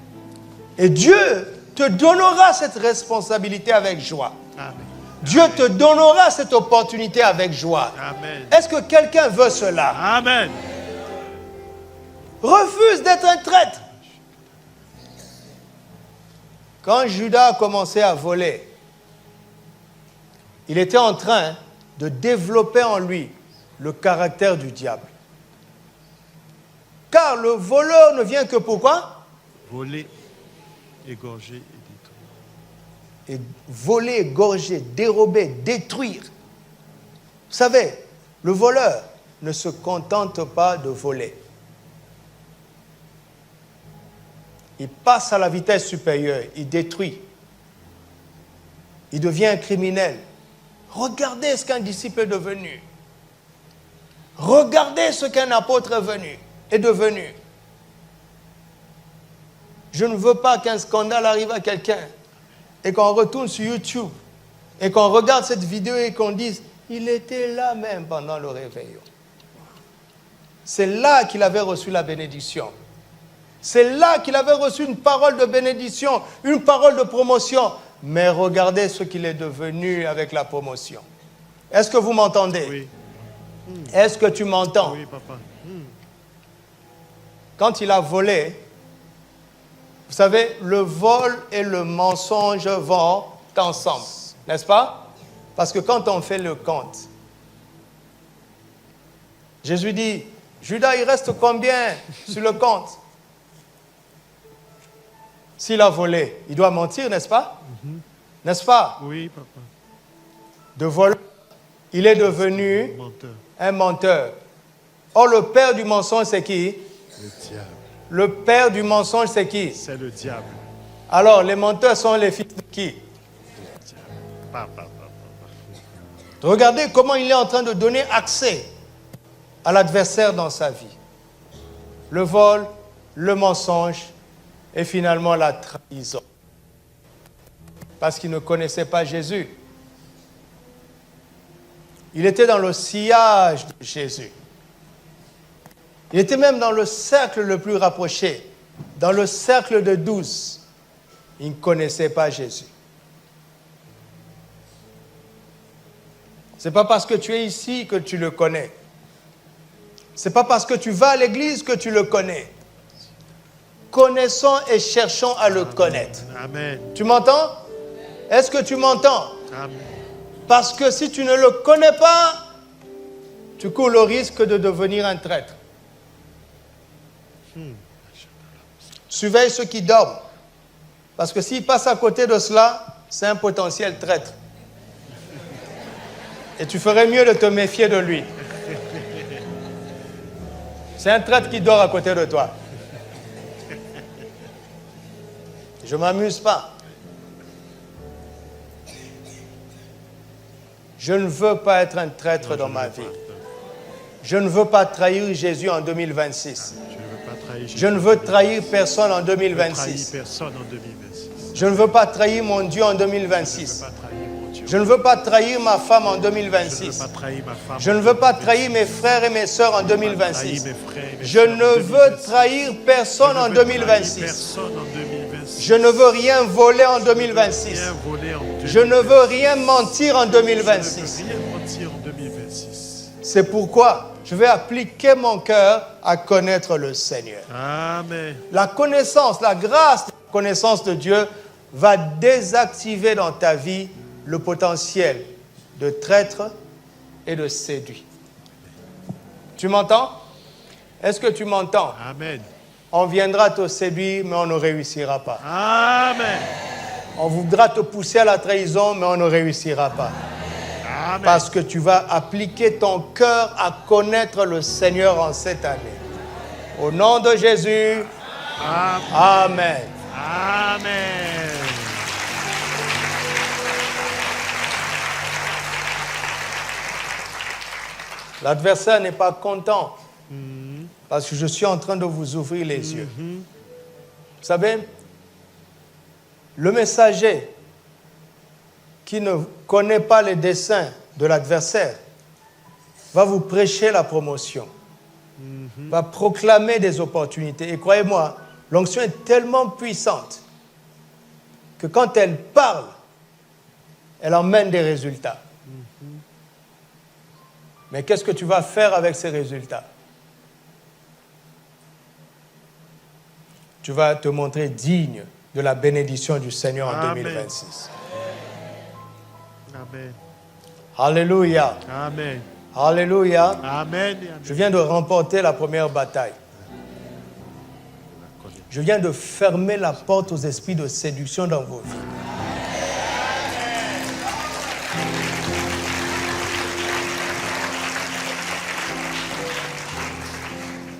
Et Dieu te donnera cette responsabilité avec joie. Amen. Dieu te donnera cette opportunité avec joie. Amen. Est-ce que quelqu'un veut cela? Amen. Refuse d'être un traître. Quand Judas a commencé à voler, il était en train de développer en lui le caractère du diable. Car le voleur ne vient que pourquoi? Voler, égorger et détruire. Et voler, égorger, dérober, détruire. Vous savez, le voleur ne se contente pas de voler. Il passe à la vitesse supérieure, il détruit. Il devient un criminel. Regardez ce qu'un disciple est devenu. Regardez ce qu'un apôtre est devenu. Je ne veux pas qu'un scandale arrive à quelqu'un et qu'on retourne sur YouTube et qu'on regarde cette vidéo et qu'on dise « Il était là même pendant le réveillon. » C'est là qu'il avait reçu la bénédiction. C'est là qu'il avait reçu une parole de bénédiction, une parole de promotion. Mais regardez ce qu'il est devenu avec la promotion. Est-ce que vous m'entendez? Oui. Est-ce que tu m'entends? Oui, papa. Quand il a volé, vous savez, le vol et le mensonge vont ensemble, n'est-ce pas? Parce que quand on fait le compte, Jésus dit, Judas, il reste combien sur le compte? S'il a volé, il doit mentir, n'est-ce pas? N'est-ce pas? Oui, papa. De voleur, il est devenu Menteur. un menteur. Or, le père du mensonge, c'est qui? Le diable. Le père du mensonge, c'est qui? C'est le diable. Alors, les menteurs sont les fils de qui? Papa. Regardez comment il est en train de donner accès à l'adversaire dans sa vie. Le vol, le mensonge et finalement la trahison. Parce qu'il ne connaissait pas Jésus. Il était dans le sillage de Jésus. Il était même dans le cercle le plus rapproché, dans le cercle de 12. Il ne connaissait pas Jésus. Ce n'est pas parce que tu es ici que tu le connais. Ce n'est pas parce que tu vas à l'église que tu le connais. Connaissons et cherchons à le connaître. Amen. Tu m'entends? Est-ce que tu m'entends? Amen. Parce que si tu ne le connais pas, tu cours le risque de devenir un traître. Surveille ceux qui dorment. Parce que s'ils passent à côté de cela, c'est un potentiel traître. Et tu ferais mieux de te méfier de lui. C'est un traître qui dort à côté de toi. Je ne m'amuse pas. Je ne veux pas être un traître dans ma vie. Je ne veux pas trahir Jésus en 2026. Je ne veux trahir personne en 2026. Je ne veux pas trahir mon Dieu en 2026. Je ne veux pas trahir ma femme en 2026. Je ne veux pas trahir mes frères et mes sœurs en 2026. Je ne veux trahir personne en 2026. Je ne veux rien voler en 2026. Rien voler en 2026. Je ne veux rien mentir en Je 2026. ne veux rien mentir en 2026. C'est pourquoi je vais appliquer mon cœur à connaître le Seigneur. Amen. La connaissance, la grâce de la connaissance de Dieu va désactiver dans ta vie le potentiel de traître et de séduit. Tu m'entends? Est-ce que tu m'entends? Amen. On viendra te séduire, mais on ne réussira pas. Amen. On voudra te pousser à la trahison, mais on ne réussira pas. Amen. Parce que tu vas appliquer ton cœur à connaître le Seigneur en cette année. Au nom de Jésus, Amen. Amen. Amen. L'adversaire n'est pas content parce que je suis en train de vous ouvrir les yeux. Vous savez, le messager qui ne connaît pas les desseins de l'adversaire va vous prêcher la promotion, va proclamer des opportunités. Et croyez-moi, l'onction est tellement puissante que quand elle parle, elle emmène des résultats. Mais qu'est-ce que tu vas faire avec ces résultats? Tu vas te montrer digne de la bénédiction du Seigneur en Amen. 2026. Amen. Alléluia. Amen. Alléluia. Amen. Je viens de remporter la première bataille. Je viens de fermer la porte aux esprits de séduction dans vos vies.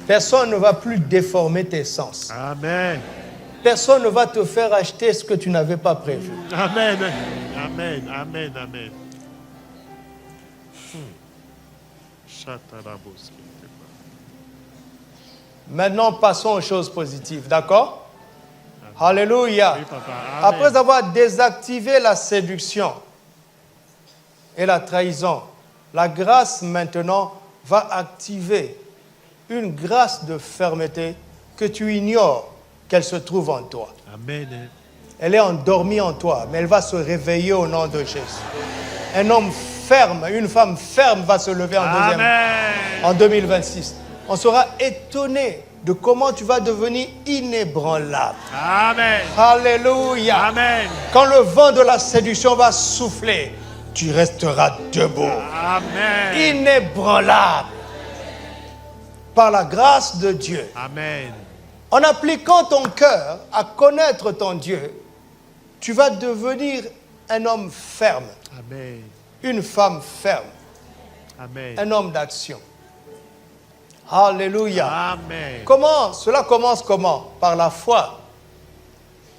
Personne ne va plus déformer tes sens. Amen. Personne ne va te faire acheter ce que tu n'avais pas prévu. Amen. Amen. Amen. Amen. Chatalaboski. Maintenant, passons aux choses positives, d'accord? Alléluia. Oui, papa. Amen. Après avoir désactivé la séduction et la trahison, la grâce maintenant va activer une grâce de fermeté que tu ignores qu'elle se trouve en toi. Amen. Elle est endormie en toi, mais elle va se réveiller au nom de Jésus. Un homme ferme, une femme ferme va se lever en 2026. On sera étonné de comment tu vas devenir inébranlable. Amen. Alléluia. Amen. Quand le vent de la séduction va souffler, tu resteras debout. Amen. Inébranlable. Par la grâce de Dieu. Amen. En appliquant ton cœur à connaître ton Dieu, tu vas devenir un homme ferme, Amen. une femme ferme, Amen. un homme d'action. Alléluia. Amen. Comment? Cela commence comment? Par la foi.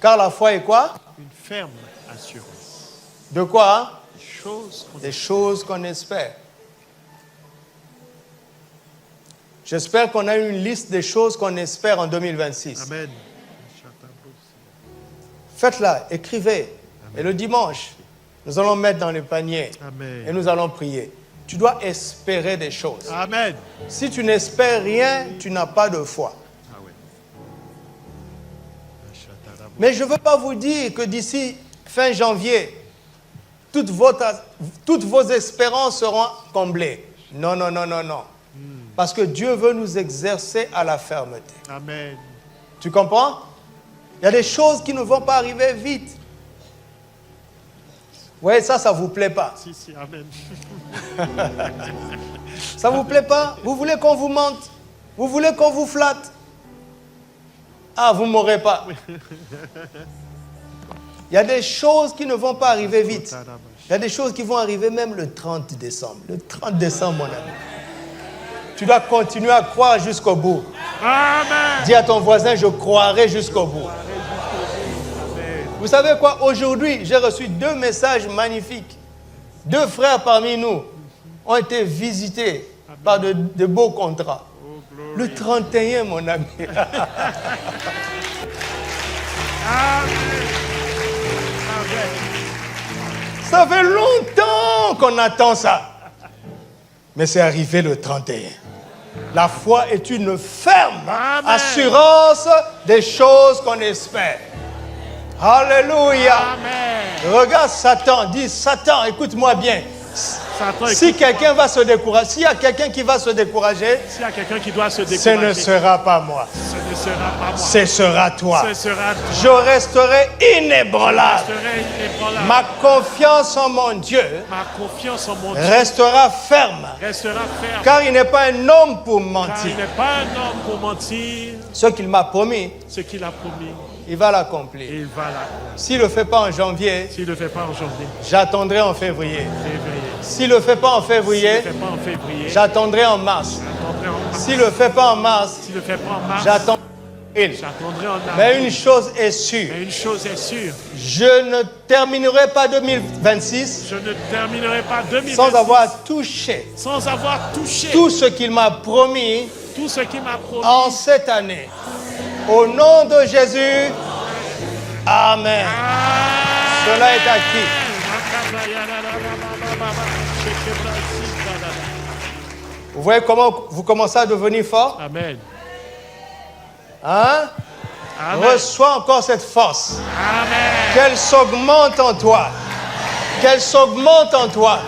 Car la foi est quoi? Une ferme assurance. De quoi? Hein? Des choses qu'on Des choses qu'on espère. J'espère qu'on a une liste des choses qu'on espère en 2026. Amen. Faites-la, écrivez. Amen. Et le dimanche, nous allons mettre dans les paniers. Amen. Et nous allons prier. Tu dois espérer des choses. Amen. Si tu n'espères rien, tu n'as pas de foi. Ah ouais. Mais je ne veux pas vous dire que d'ici fin janvier, toutes vos espérances seront comblées. Non, non, non, non, non. Parce que Dieu veut nous exercer à la fermeté. Amen. Tu comprends? Il y a des choses qui ne vont pas arriver vite. Oui, ça ne vous plaît pas. Si, si, amen. Ça ne vous plaît pas? Vous voulez qu'on vous mente? Vous voulez qu'on vous flatte? Ah, vous ne m'aurez pas. Il y a des choses qui ne vont pas arriver vite. Il y a des choses qui vont arriver même le 30 décembre. Le 30 décembre, mon ami. Tu dois continuer à croire jusqu'au bout. Amen. Dis à ton voisin, je croirai jusqu'au bout. Amen. Vous savez quoi? Aujourd'hui, j'ai reçu 2 messages magnifiques. 2 frères parmi nous ont été visités par de beaux contrats. Oh, glory. Le 31, mon ami. Amen. Amen. Ça fait longtemps qu'on attend ça. Mais c'est arrivé le 31. La foi est une ferme Amen. assurance des choses qu'on espère. Alléluia. Amen. Regarde Satan, dis Satan, écoute-moi bien. Satan, Si écoute-moi. quelqu'un va se décourager, s'il y a quelqu'un qui va se décourager, S'il y a quelqu'un qui doit se ce décourager, ne sera pas moi, ce ne sera pas moi. ce sera toi. Ce sera toi. Je resterai inébranlable. Je serai inébranlable. Ma confiance en mon Dieu Ma confiance en mon Dieu restera ferme, restera ferme. car il n'est pas un homme pour Car il mentir. n'est pas un homme pour mentir. Ce qu'il m'a promis, Ce qu'il a promis, il va l'accomplir. il va l'accomplir. S'il ne le fait pas en janvier, S'il ne le fait pas en janvier, j'attendrai en février. février. S'il ne le fait pas en S'il ne le février, fait pas en février, j'attendrai en mars. j'attendrai en mars. S'il ne le fait pas en mars, S'il ne le fait pas en mars, j'attendrai en avril. j'attendrai en Mais avril. une chose est sûre, Mais une chose est sûre, je ne terminerai pas 2026 je ne terminerai pas 2026 sans avoir touché sans avoir touché tout ce qu'il m'a promis tout ce qu'il m'a promis. en cette année. Au nom de Jésus, Amen. Cela est acquis. Vous voyez comment vous commencez à devenir fort? Amen. Hein? Amen. Reçois encore cette force. Amen. Qu'elle s'augmente en toi. Qu'elle s'augmente en toi.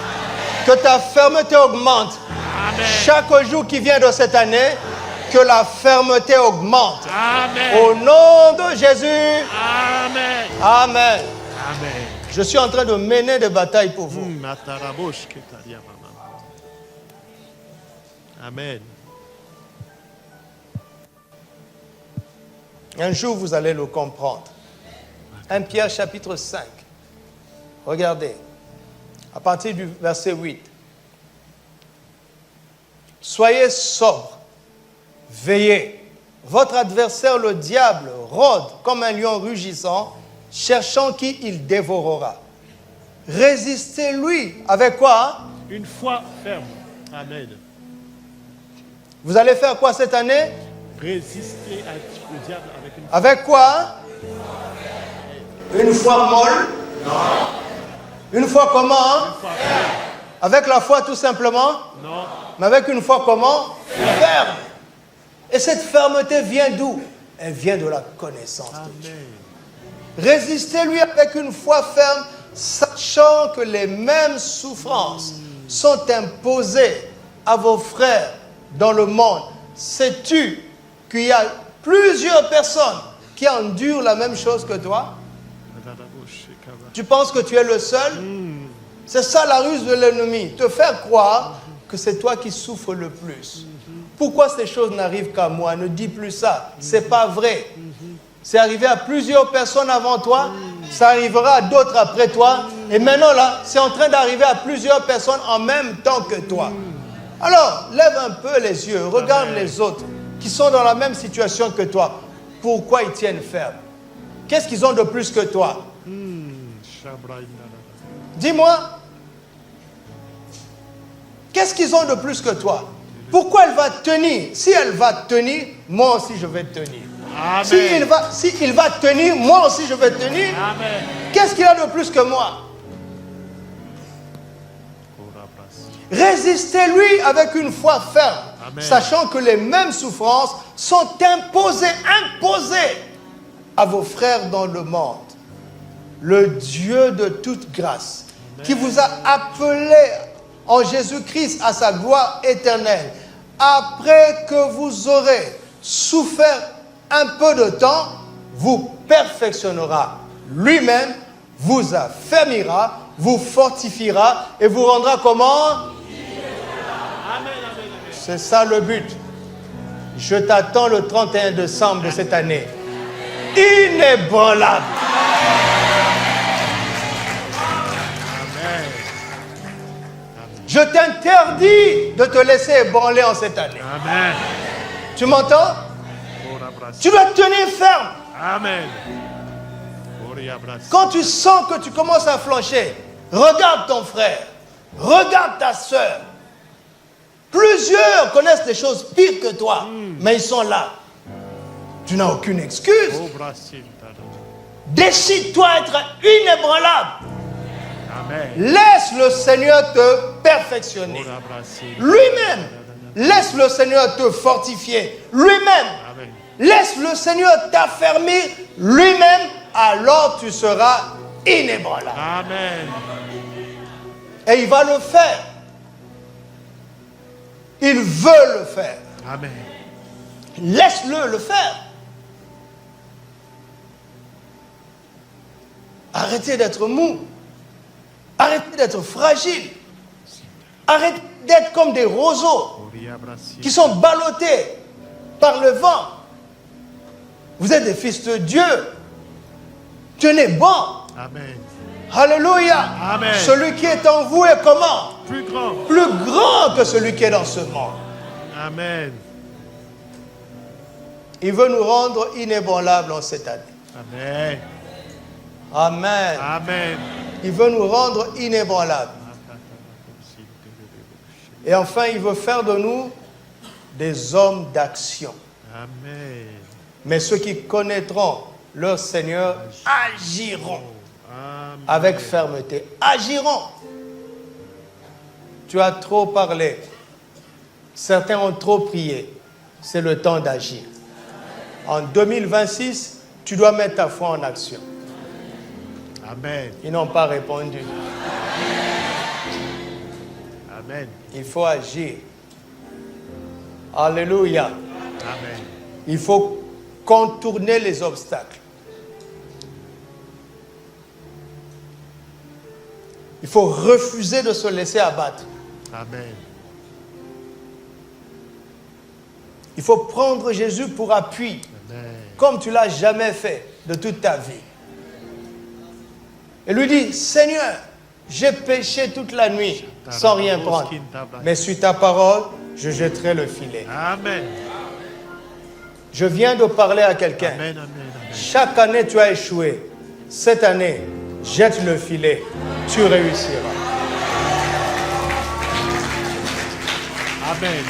Que ta fermeté augmente. Amen. Chaque jour qui vient de cette année, que la fermeté augmente. Amen. Au nom de Jésus, Amen. Amen. Amen. Je suis en train de mener des batailles pour vous. Amen. Un jour, vous allez le comprendre. 1 Pierre chapitre 5. Regardez, à partir du verset 8. Soyez sobres, veillez. Votre adversaire, le diable, rôde comme un lion rugissant, cherchant qui il dévorera. Résistez-lui. Avec quoi? Une foi ferme. Amen. Vous allez faire quoi cette année? Résister au diable avec une foi. Avec quoi? Une foi molle? Non. Une foi comment? Avec la foi tout simplement? Non. Mais avec une foi comment? Ferme. Et cette fermeté vient d'où? Elle vient de la connaissance de Dieu. Amen. Résistez-lui avec une foi ferme, sachant que les mêmes souffrances sont imposées à vos frères dans le monde. Sais-tu qu'il y a plusieurs personnes qui endurent la même chose que toi? Tu penses que tu es le seul? C'est ça la ruse de l'ennemi, te faire croire que c'est toi qui souffres le plus. Pourquoi ces choses n'arrivent qu'à moi? Ne dis plus ça, c'est pas vrai. C'est arrivé à plusieurs personnes avant toi, ça arrivera à d'autres après toi, et maintenant là, c'est en train d'arriver à plusieurs personnes en même temps que toi. Alors, lève un peu les yeux, regarde les autres qui sont dans la même situation que toi. Pourquoi ils tiennent ferme? Qu'est-ce qu'ils ont de plus que toi? Dis-moi. Qu'est-ce qu'ils ont de plus que toi? Pourquoi elle va tenir? Si elle va tenir, moi aussi je vais tenir. Amen. Si il va tenir, moi aussi je vais tenir. Amen. Qu'est-ce qu'il a de plus que moi? Résistez-lui avec une foi ferme, Amen. sachant que les mêmes souffrances sont imposées à vos frères dans le monde. Le Dieu de toute grâce, qui vous a appelé en Jésus-Christ à sa gloire éternelle, après que vous aurez souffert un peu de temps, vous perfectionnera lui-même, vous affermira, vous fortifiera et vous rendra comment? C'est ça le but. Je t'attends le 31 décembre de cette année. Inébranlable. Je t'interdis de te laisser ébranler en cette année. Amen. Tu m'entends? Tu dois tenir ferme. Amen. Quand tu sens que tu commences à flancher, regarde ton frère, regarde ta soeur. Plusieurs connaissent des choses pires que toi, mais ils sont là. Tu n'as aucune excuse. Décide-toi être inébranlable. Amen. Laisse le Seigneur te perfectionner. Lui-même. Laisse le Seigneur te fortifier. Lui-même. Amen. Laisse le Seigneur t'affermir lui-même alors tu seras inébranlable. Amen. Et il va le faire. Il veut le faire. Amen. Laisse-le le faire. Arrêtez d'être mou. Arrêtez d'être fragile. Arrêtez d'être comme des roseaux qui sont ballottés par le vent. Vous êtes des fils de Dieu. Tenez bon. Amen. Alléluia. Amen. Celui qui est en vous est comment? Plus grand. Plus grand que celui qui est dans ce monde. Amen. Il veut nous rendre inébranlables en cette année. Amen. Amen. Amen. Il veut nous rendre inébranlables. Et enfin, il veut faire de nous des hommes d'action. Amen. Mais ceux qui connaîtront leur Seigneur agiront Amen. avec fermeté. Agiront. Tu as trop parlé. Certains ont trop prié. C'est le temps d'agir. En 2026, tu dois mettre ta foi en action. Amen. Ils n'ont pas répondu. Amen. Il faut agir. Alléluia. Amen. Il faut contourner les obstacles. Il faut refuser de se laisser abattre. Amen. Il faut prendre Jésus pour appui, Amen. comme tu ne l'as jamais fait de toute ta vie. Et lui dit, Seigneur, j'ai péché toute la nuit sans rien prendre. Mais sur ta parole, je jetterai le filet. Amen. Je viens de parler à quelqu'un. Amen. Amen. Chaque année, tu as échoué. Cette année, jette le filet. Tu réussiras. Amen.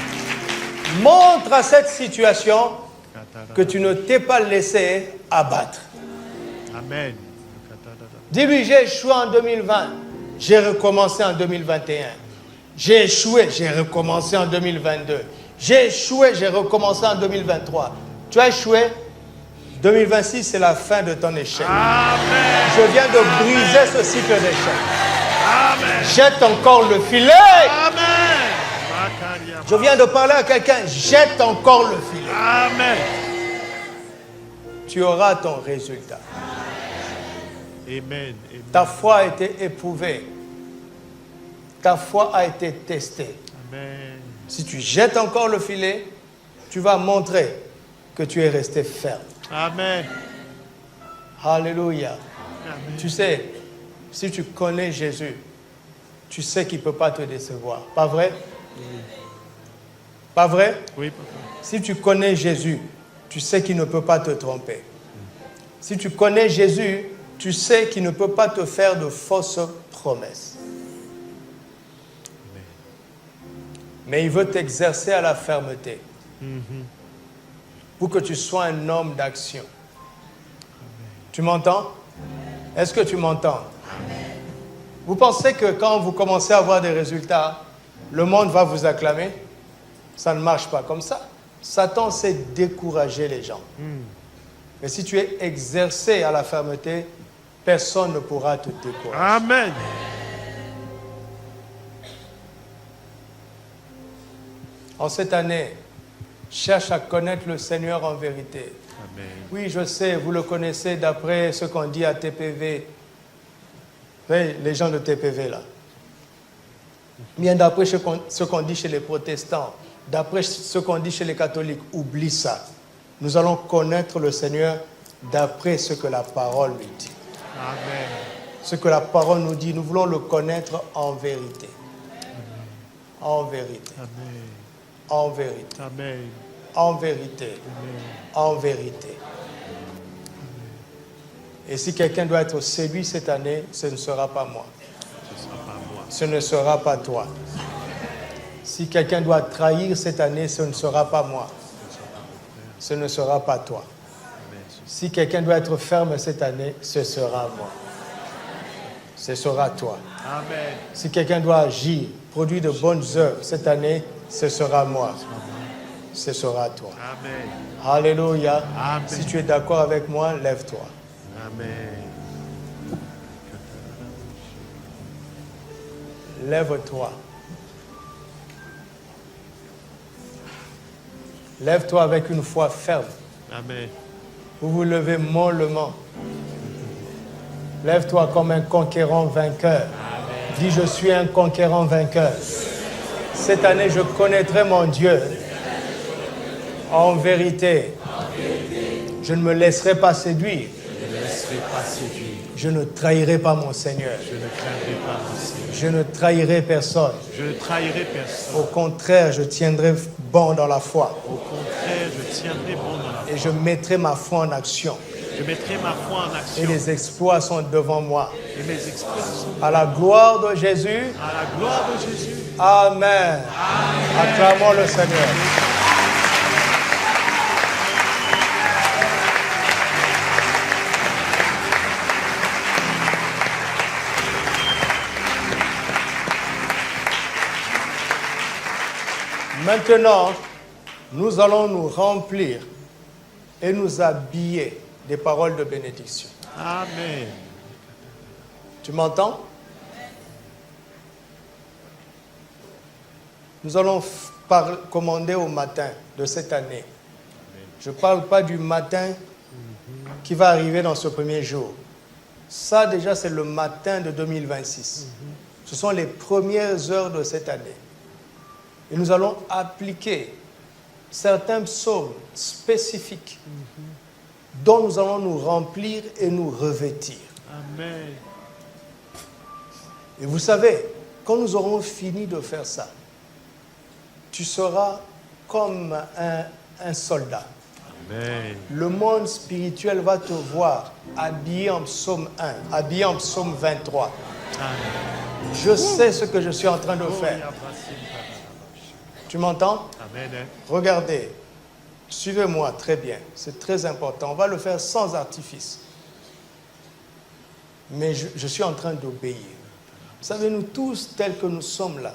Montre à cette situation que tu ne t'es pas laissé abattre. Amen. Dis-lui, j'ai échoué en 2020. J'ai recommencé en 2021. J'ai échoué, j'ai recommencé en 2022. J'ai échoué, j'ai recommencé en 2023. Tu as échoué. 2026, c'est la fin de ton échec. Amen. Je viens de briser ce cycle d'échec. Amen. Jette encore le filet. Amen. Je viens de parler à quelqu'un. Jette encore le filet. Amen. Tu auras ton résultat. Amen. Ta foi a été éprouvée. Ta foi a été testée. Amen. Si tu jettes encore le filet, tu vas montrer que tu es resté ferme. Amen. Alléluia. Amen. Tu sais, si tu connais Jésus, tu sais qu'il ne peut pas te décevoir. Pas vrai? Pas vrai? Oui, papa. Si tu connais Jésus, tu sais qu'il ne peut pas te tromper. Si tu connais Jésus, tu sais qu'il ne peut pas te faire de fausses promesses. Mais il veut t'exercer à la fermeté. Pour que tu sois un homme d'action. Tu m'entends? Est-ce que tu m'entends? Vous pensez que quand vous commencez à avoir des résultats, le monde va vous acclamer? Ça ne marche pas comme ça. Satan sait décourager les gens. Mais si tu es exercé à la fermeté, personne ne pourra te décourager. Amen. En cette année, cherche à connaître le Seigneur en vérité. Amen. Oui, je sais, vous le connaissez d'après ce qu'on dit à TPV. Oui, les gens de TPV là. Bien d'après ce qu'on dit chez les protestants, d'après ce qu'on dit chez les catholiques, oublie ça. Nous allons connaître le Seigneur d'après ce que la parole lui dit. Amen. Ce que la parole nous dit, nous voulons le connaître en vérité. En vérité. Amen. En vérité. Amen. En vérité. Amen. En vérité. Et si quelqu'un doit être séduit cette année, ce ne sera pas moi. Ce sera pas moi. Ce ne sera pas toi. Si quelqu'un doit trahir cette année, ce ne sera pas moi. Ce ne sera pas toi. Si quelqu'un doit être ferme cette année, ce sera moi. Ce sera toi. Amen. Si quelqu'un doit agir, produire de bonnes œuvres cette année, ce sera moi. Ce sera toi. Amen. Alléluia. Amen. Si tu es d'accord avec moi, lève-toi. Amen. Lève-toi. Lève-toi avec une foi ferme. Amen. Vous vous levez mollement. Lève-toi comme un conquérant vainqueur. Dis, je suis un conquérant vainqueur. Cette année, je connaîtrai mon Dieu. En vérité, je ne me laisserai pas séduire. Je ne laisserai pas séduire. Je ne trahirai pas mon Seigneur. Je ne craindrai pas mon Seigneur. Je ne trahirai personne. Je ne trahirai personne. Au contraire, je tiendrai bon dans la foi. Au contraire, je tiendrai bon dans la foi. Et je mettrai ma foi en action. Je mettrai ma foi en Et action. les exploits sont devant moi. Et mes exploits sont À la gloire de Jésus. à la gloire de Jésus. Amen. Acclamons le Seigneur. Maintenant, nous allons nous remplir et nous habiller des paroles de bénédiction. Amen. Tu m'entends? Nous allons commander au matin de cette année. Je ne parle pas du matin qui va arriver dans ce premier jour. Ça, déjà, c'est le matin de 2026. Ce sont les premières heures de cette année. Et nous allons appliquer certains psaumes spécifiques dont nous allons nous remplir et nous revêtir. Amen. Et vous savez, quand nous aurons fini de faire ça, tu seras comme un soldat. Amen. Le monde spirituel va te voir habillé en psaume 1, habillé en psaume 23. Amen. Je sais ce que je suis en train de faire. Tu m'entends? Amen. Regardez, suivez-moi très bien, c'est très important. On va le faire sans artifice. Mais je suis en train d'obéir. Vous savez, nous tous, tels que nous sommes là,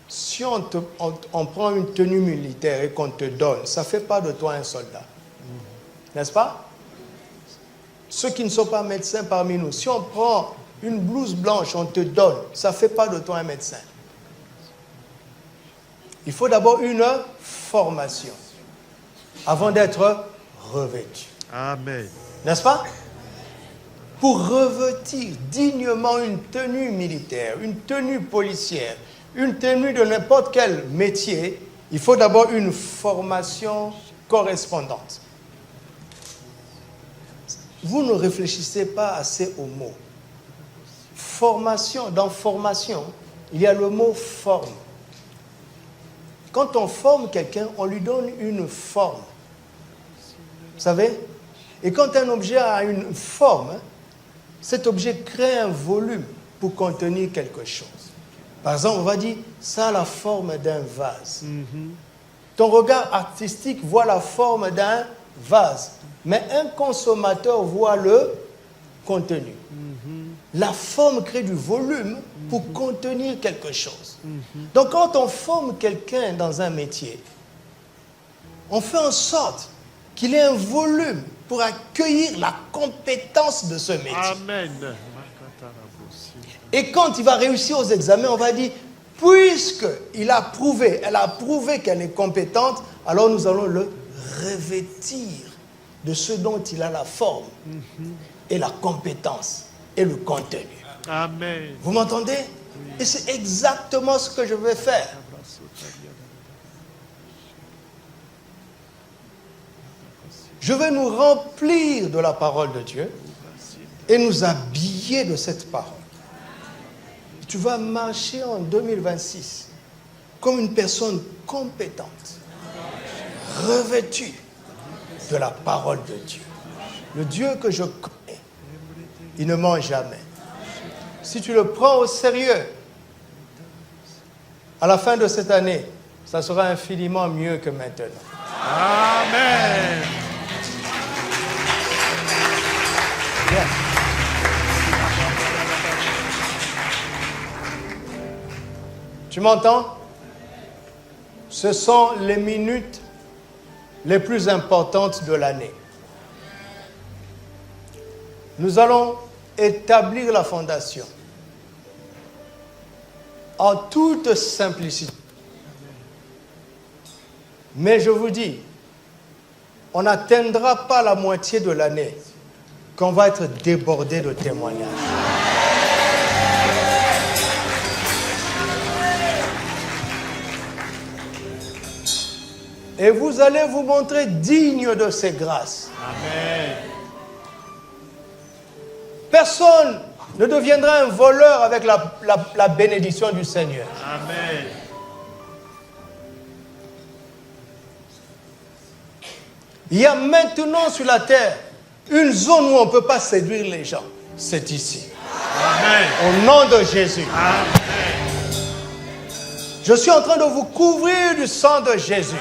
si on prend une tenue militaire et qu'on te donne, ça ne fait pas de toi un soldat. N'est-ce pas? Ceux qui ne sont pas médecins parmi nous, si on prend une blouse blanche, on te donne, ça ne fait pas de toi un médecin. Il faut d'abord une formation avant d'être revêtu. Amen. N'est-ce pas? Pour revêtir dignement une tenue militaire, une tenue policière, une tenue de n'importe quel métier, il faut d'abord une formation correspondante. Vous ne réfléchissez pas assez aux mots. Formation, dans formation, il y a le mot forme. Quand on forme quelqu'un, on lui donne une forme. Vous savez? Et quand un objet a une forme, cet objet crée un volume pour contenir quelque chose. Par exemple, on va dire, ça a la forme d'un vase. Ton regard artistique voit la forme d'un vase, mais un consommateur voit le contenu. La forme crée du volume pour contenir quelque chose. Donc quand on forme quelqu'un dans un métier, on fait en sorte qu'il ait un volume pour accueillir la compétence de ce métier. Amen. Et quand il va réussir aux examens, on va dire, puisqu'il a prouvé, elle a prouvé qu'elle est compétente, alors nous allons le revêtir de ce dont il a la forme et la compétence et le contenu. Amen. Vous m'entendez? Et c'est exactement ce que je vais faire. Je vais nous remplir de la parole de Dieu et nous habiller de cette parole. Tu vas marcher en 2026 comme une personne compétente, revêtue de la parole de Dieu. Le Dieu que je connais, il ne ment jamais. Si tu le prends au sérieux, à la fin de cette année, ça sera infiniment mieux que maintenant. Amen. Bien. Tu m'entends? Ce sont les minutes les plus importantes de l'année. Nous allons établir la fondation en toute simplicité. Mais je vous dis, on n'atteindra pas la moitié de l'année qu'on va être débordé de témoignages. Et vous allez vous montrer digne de ces grâces. Amen. Personne ne deviendra un voleur avec la bénédiction du Seigneur. Amen. Il y a maintenant sur la terre une zone où on ne peut pas séduire les gens. C'est ici. Amen. Au nom de Jésus. Amen. Je suis en train de vous couvrir du sang de Jésus.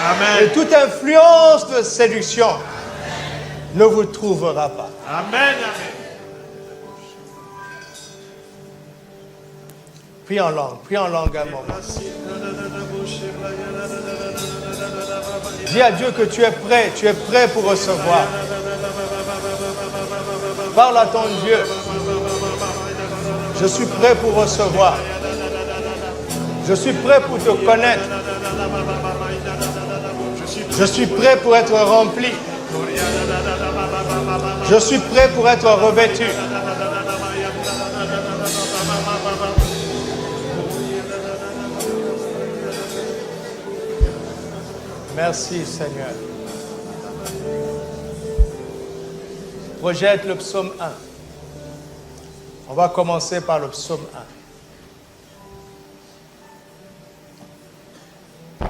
Amen. Et toute influence de séduction ne vous trouvera pas. Amen. Prie en langue un moment. Dis à Dieu que tu es prêt pour recevoir. Parle à ton Dieu. Je suis prêt pour recevoir. Je suis prêt pour te connaître. Je suis prêt pour être rempli. Je suis prêt pour être revêtu. Merci Seigneur. Projette le psaume 1. On va commencer par le psaume 1.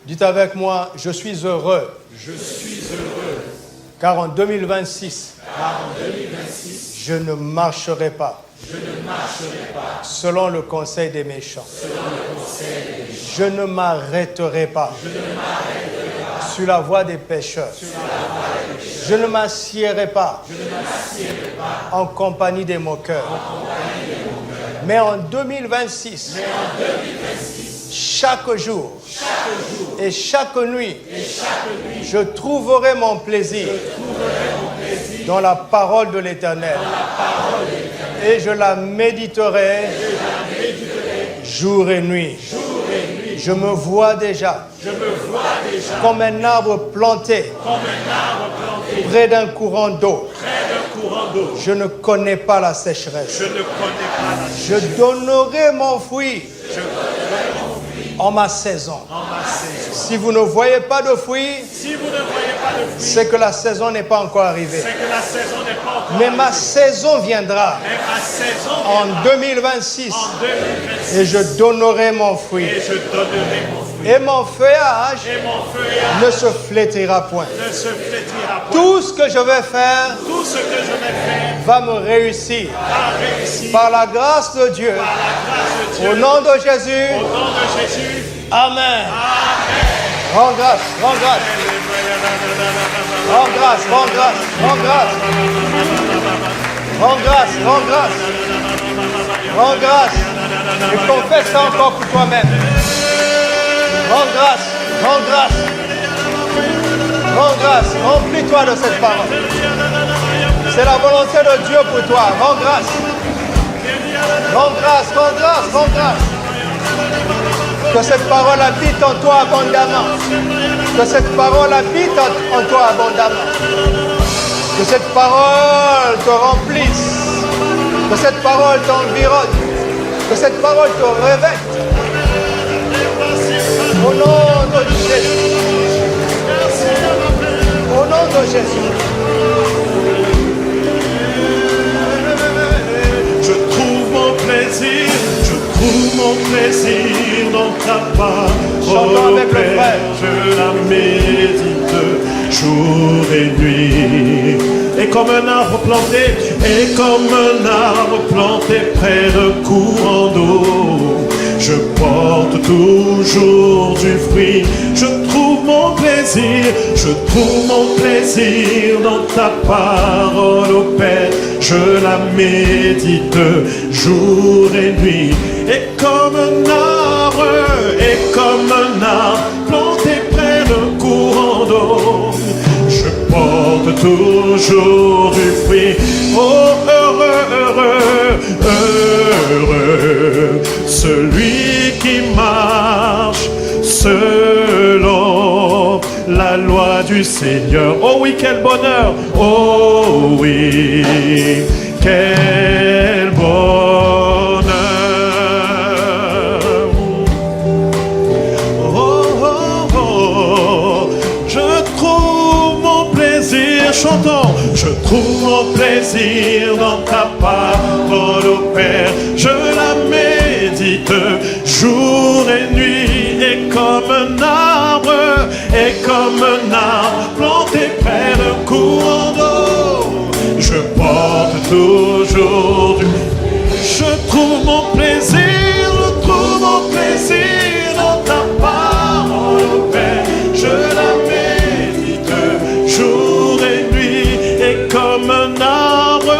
Dites avec moi, je suis heureux. Je suis heureux. Car en 2026, je ne marcherai pas. Selon le conseil des méchants. Je ne m'arrêterai pas. Sur la voie des pécheurs. Je ne m'assiérai pas. En compagnie des moqueurs. Mais en 2026, chaque jour et chaque nuit, je trouverai mon plaisir dans la parole de l'Éternel. Et je la méditerai jour et nuit. Je me vois déjà comme un arbre planté près d'un courant d'eau. Je ne connais pas la sécheresse. Je donnerai mon fruit en ma saison. Si vous ne voyez pas de fruits, c'est que la saison n'est pas encore arrivée. Mais ma saison viendra en 2026 et je donnerai mon fruit. Et mon feuillage ne se flétrira point. Tout ce que je vais faire va me réussir. Par la grâce de Dieu. Au nom de Jésus. Amen. Rends grâce, rends grâce. Rends grâce, rends grâce, rends grâce. Rends grâce, rends grâce. Rends grâce. Et confesse ça encore pour toi-même. Rends grâce, rends grâce. Rends grâce, remplis-toi de cette parole. C'est la volonté de Dieu pour toi. Rends grâce. Rends grâce, rends grâce, rends grâce. Que cette parole habite en toi abondamment. Que cette parole habite en toi abondamment. Que cette parole te remplisse. Que cette parole t'environne. Que cette parole te revête. Au nom de Jésus. Au nom de Jésus. Je trouve mon plaisir dans ta parole, avec le Père. frère. Je la médite jour et nuit. Et comme un arbre planté près de courant d'eau, je porte toujours du fruit. Je trouve mon plaisir dans ta parole, ô Père. Je la médite jour et nuit. Et comme un arbre planté près de courant d'eau, je toujours du fruit. Oh, heureux, heureux, heureux, celui qui marche selon la loi du Seigneur. Oh oui, quel bonheur! Oh oui, quel bonheur! Oh, oh, oh, je trouve mon plaisir, chantons, je trouve mon plaisir dans ta parole, ô Père, je la médite jour et nuit, et comme un arbre planté près d'un courant d'eau, je porte toujours du... Je trouve mon plaisir dans ta parole, ô Père, je la médite jour et nuit, et comme un arbre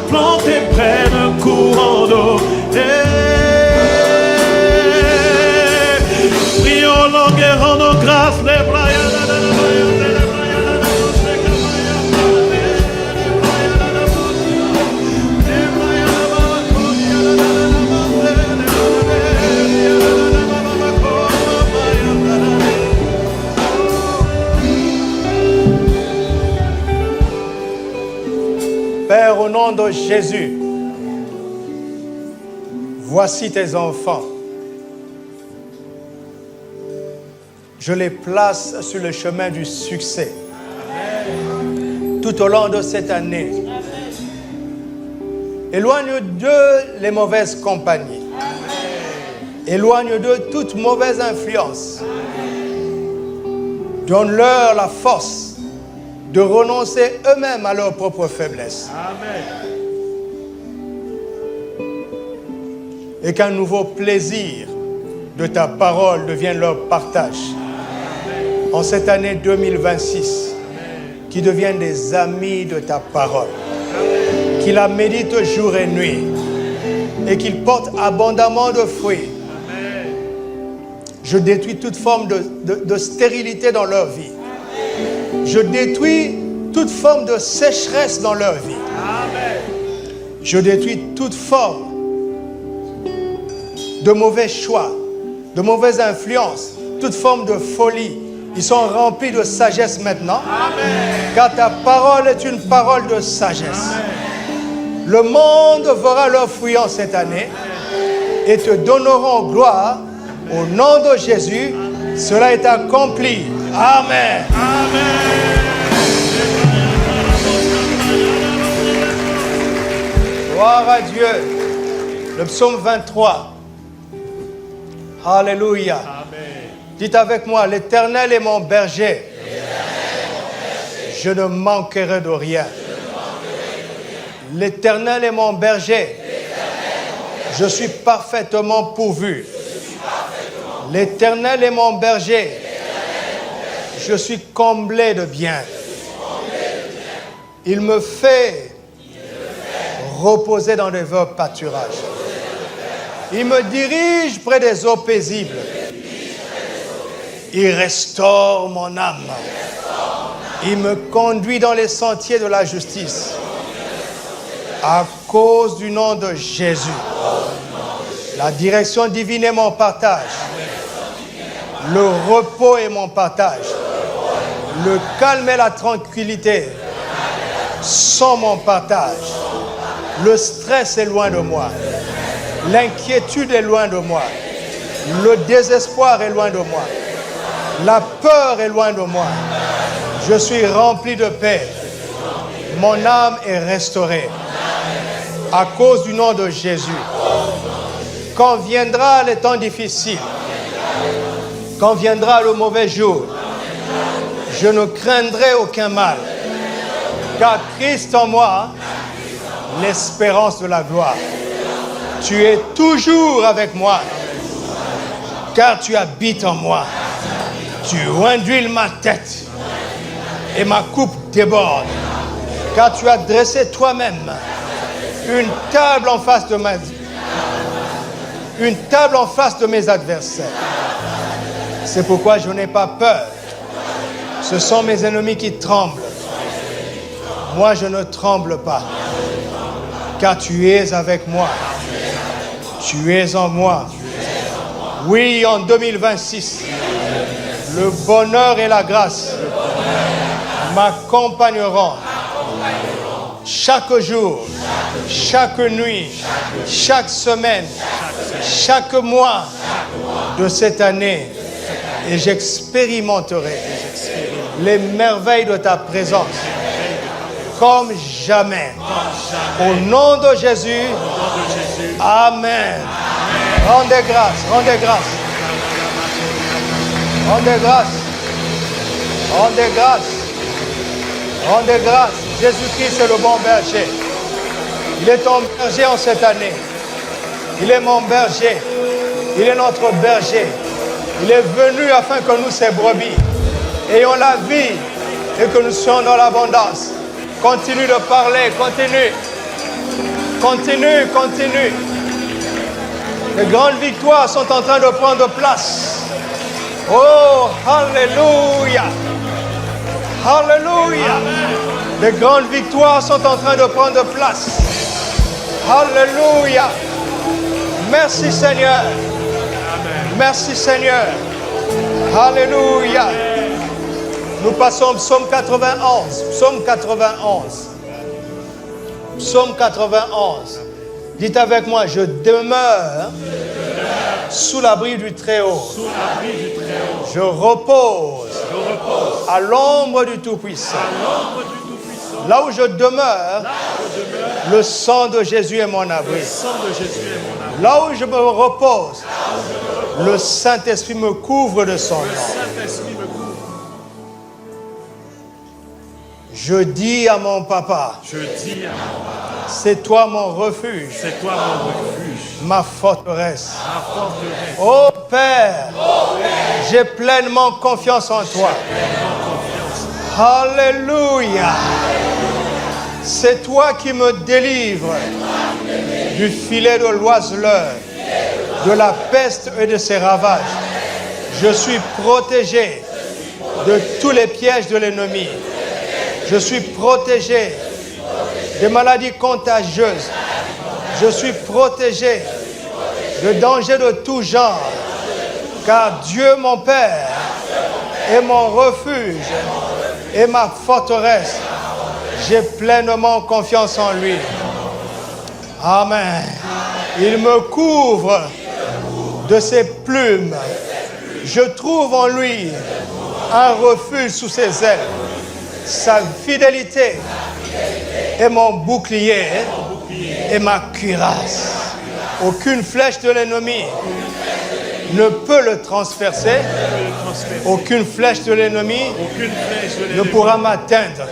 planté près d'un courant d'eau. Prions longue et rendons grâce, les bras. Père, au nom de Jésus, voici tes enfants. Je les place sur le chemin du succès. Tout au long de cette année. Éloigne d'eux les mauvaises compagnies. Éloigne d'eux toute mauvaise influence. Donne-leur la force de renoncer eux-mêmes à leur propre faiblesse. Amen. Et qu'un nouveau plaisir de ta parole devienne leur partage. En cette année 2026, qui deviennent des amis de ta parole, qui la méditent jour et nuit, et qu'ils portent abondamment de fruits. Je détruis toute forme de stérilité dans leur vie. Je détruis toute forme de sécheresse dans leur vie. Je détruis toute forme de mauvais choix, de mauvaise influence, toute forme de folie. Ils sont remplis de sagesse maintenant. Amen. Car ta parole est une parole de sagesse. Amen. Le monde verra leurs fruits en cette année et te donneront gloire. Au nom de Jésus, cela est accompli. Amen. Amen. Gloire à Dieu. Le psaume 23. Alléluia. Dites avec moi, l'Éternel est mon berger. Je ne manquerai de rien. L'Éternel est mon berger. Je suis parfaitement pourvu. L'Éternel est mon berger. Je suis comblé de bien. Il me fait reposer dans de verts pâturages. Il me dirige près des eaux paisibles. Il restaure mon âme. Il me conduit dans les sentiers de la justice. À cause du nom de Jésus. La direction divine est mon partage. Le repos est mon partage. Le calme et la tranquillité sont mon partage. Le stress est loin de moi. L'inquiétude est loin de moi. Le désespoir est loin de moi. La peur est loin de moi. Je suis rempli de paix. Mon âme est restaurée. À cause du nom de Jésus. Quand viendra les temps difficiles, quand viendra le mauvais jour, je ne craindrai aucun mal. Car Christ en moi, l'espérance de la gloire. Tu es toujours avec moi. Car tu habites en moi. Tu induis ma tête. Et ma coupe déborde. Car tu as dressé toi-même une table en face de ma vie. Une table en face de mes adversaires. C'est pourquoi je n'ai pas peur. Ce sont mes ennemis qui tremblent. Moi, je ne tremble pas. Car tu es avec moi. Tu es en moi. Oui, en 2026, le bonheur et la grâce m'accompagneront chaque jour, chaque nuit, chaque semaine, chaque mois de cette année. Et j'expérimenterai les merveilles de ta présence comme jamais. Au nom de Jésus, Amen. Rendez grâce, rendez grâce. Rendez grâce. Rendez grâce. Rendez grâce. Jésus-Christ est le bon berger. Il est ton berger en cette année. Il est mon berger. Il est notre berger. Il est venu afin que nous, ses brebis, ayons la vie et que nous soyons dans l'abondance. Continue de parler, continue. Continue, continue. Les grandes victoires sont en train de prendre place. Oh, Alléluia. Alléluia. Les grandes victoires sont en train de prendre place. Alléluia. Merci Seigneur. Merci Seigneur. Alléluia. Nous passons au psaume 91. Psaume 91. Psaume 91. Dites avec moi, je demeure sous l'abri du Très-Haut. Je repose à l'ombre du Tout-Puissant. Là où je demeure, le sang de Jésus est mon abri. Là où je me repose, le Saint-Esprit me couvre de son nom. Je dis à mon papa, c'est toi mon refuge, ma forteresse. Oh Père, j'ai pleinement confiance en toi. Alléluia. C'est toi qui me délivres du filet de l'oiseleur, de la peste et de ses ravages. Je suis protégé de tous les pièges de l'ennemi. Je suis protégé des maladies contagieuses. Je suis protégé de dangers de tout genre. Car Dieu, mon Père, est mon refuge et ma forteresse. J'ai pleinement confiance en lui. Amen. Il me couvre de ses plumes. Je trouve en lui un refuge sous ses ailes. Sa fidélité est mon bouclier et ma cuirasse. Aucune flèche de l'ennemi ne peut le transpercer. Aucune flèche de l'ennemi ne pourra m'atteindre.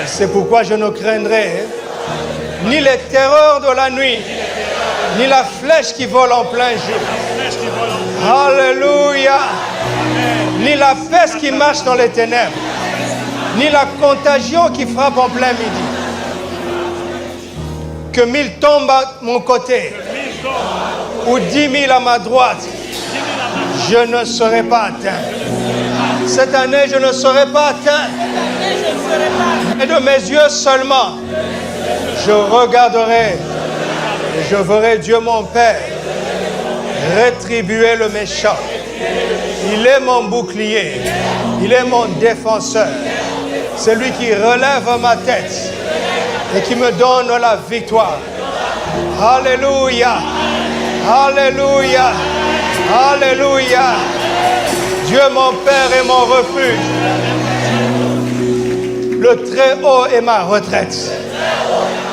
C'est pourquoi je ne craindrai ni les terreurs de la nuit, ni la flèche qui vole en plein jour. Alléluia. Ni la peste qui marche dans les ténèbres, ni la contagion qui frappe en plein midi. Que 1000 tombent à mon côté, ou 10 000 à ma droite, je ne serai pas atteint. Cette année, je ne serai pas atteint. Et de mes yeux seulement, je regarderai et je verrai Dieu mon Père rétribuer le méchant. Il est mon bouclier, il est mon défenseur. C'est lui qui relève ma tête et qui me donne la victoire. Alléluia, alléluia, alléluia. Dieu mon Père est mon refuge. Le Très-Haut est ma retraite.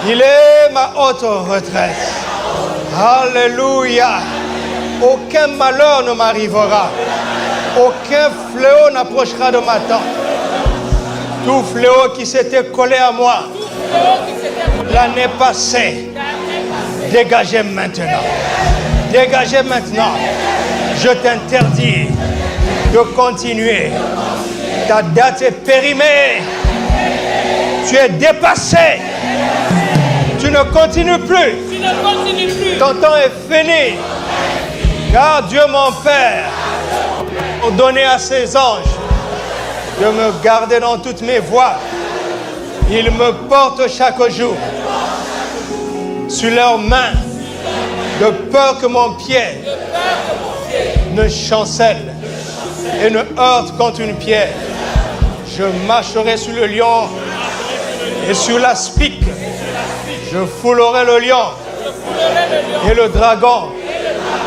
Il est ma haute retraite. Alléluia. Aucun malheur ne m'arrivera. Aucun fléau n'approchera de ma tente. Tout fléau qui s'était collé à moi l'année passée, dégagez maintenant. Dégagez maintenant. Je t'interdis de continuer. Ta date est périmée. Tu es dépassé. Tu ne continues plus. Ton temps est fini. Car Dieu mon Père a donné à ses anges de me garder dans toutes mes voies. Ils me portent chaque jour sur leurs mains, de peur que mon pied ne chancelle et ne heurte contre une pierre. Je marcherai sur le lion et sur l'aspic. Je foulerai le lion et le dragon,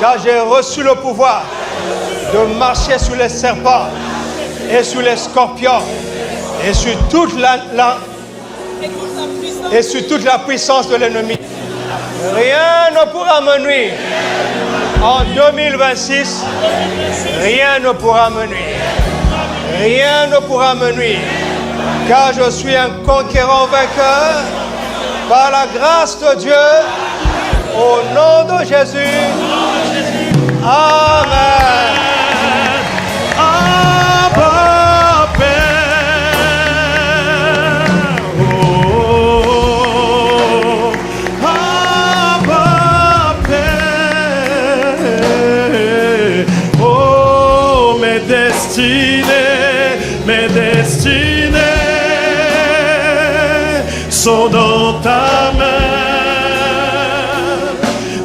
car j'ai reçu le pouvoir de marcher sur les serpents et sur les scorpions et sur toute la puissance de l'ennemi. Rien ne pourra me nuire. En 2026, rien ne pourra me nuire. Rien ne pourra me nuire. Car je suis un conquérant vainqueur par la grâce de Dieu. Au nom de Jésus. Amen. Abba Père. Oh, Abba Père. Oh, mes destinées sont dans ta main.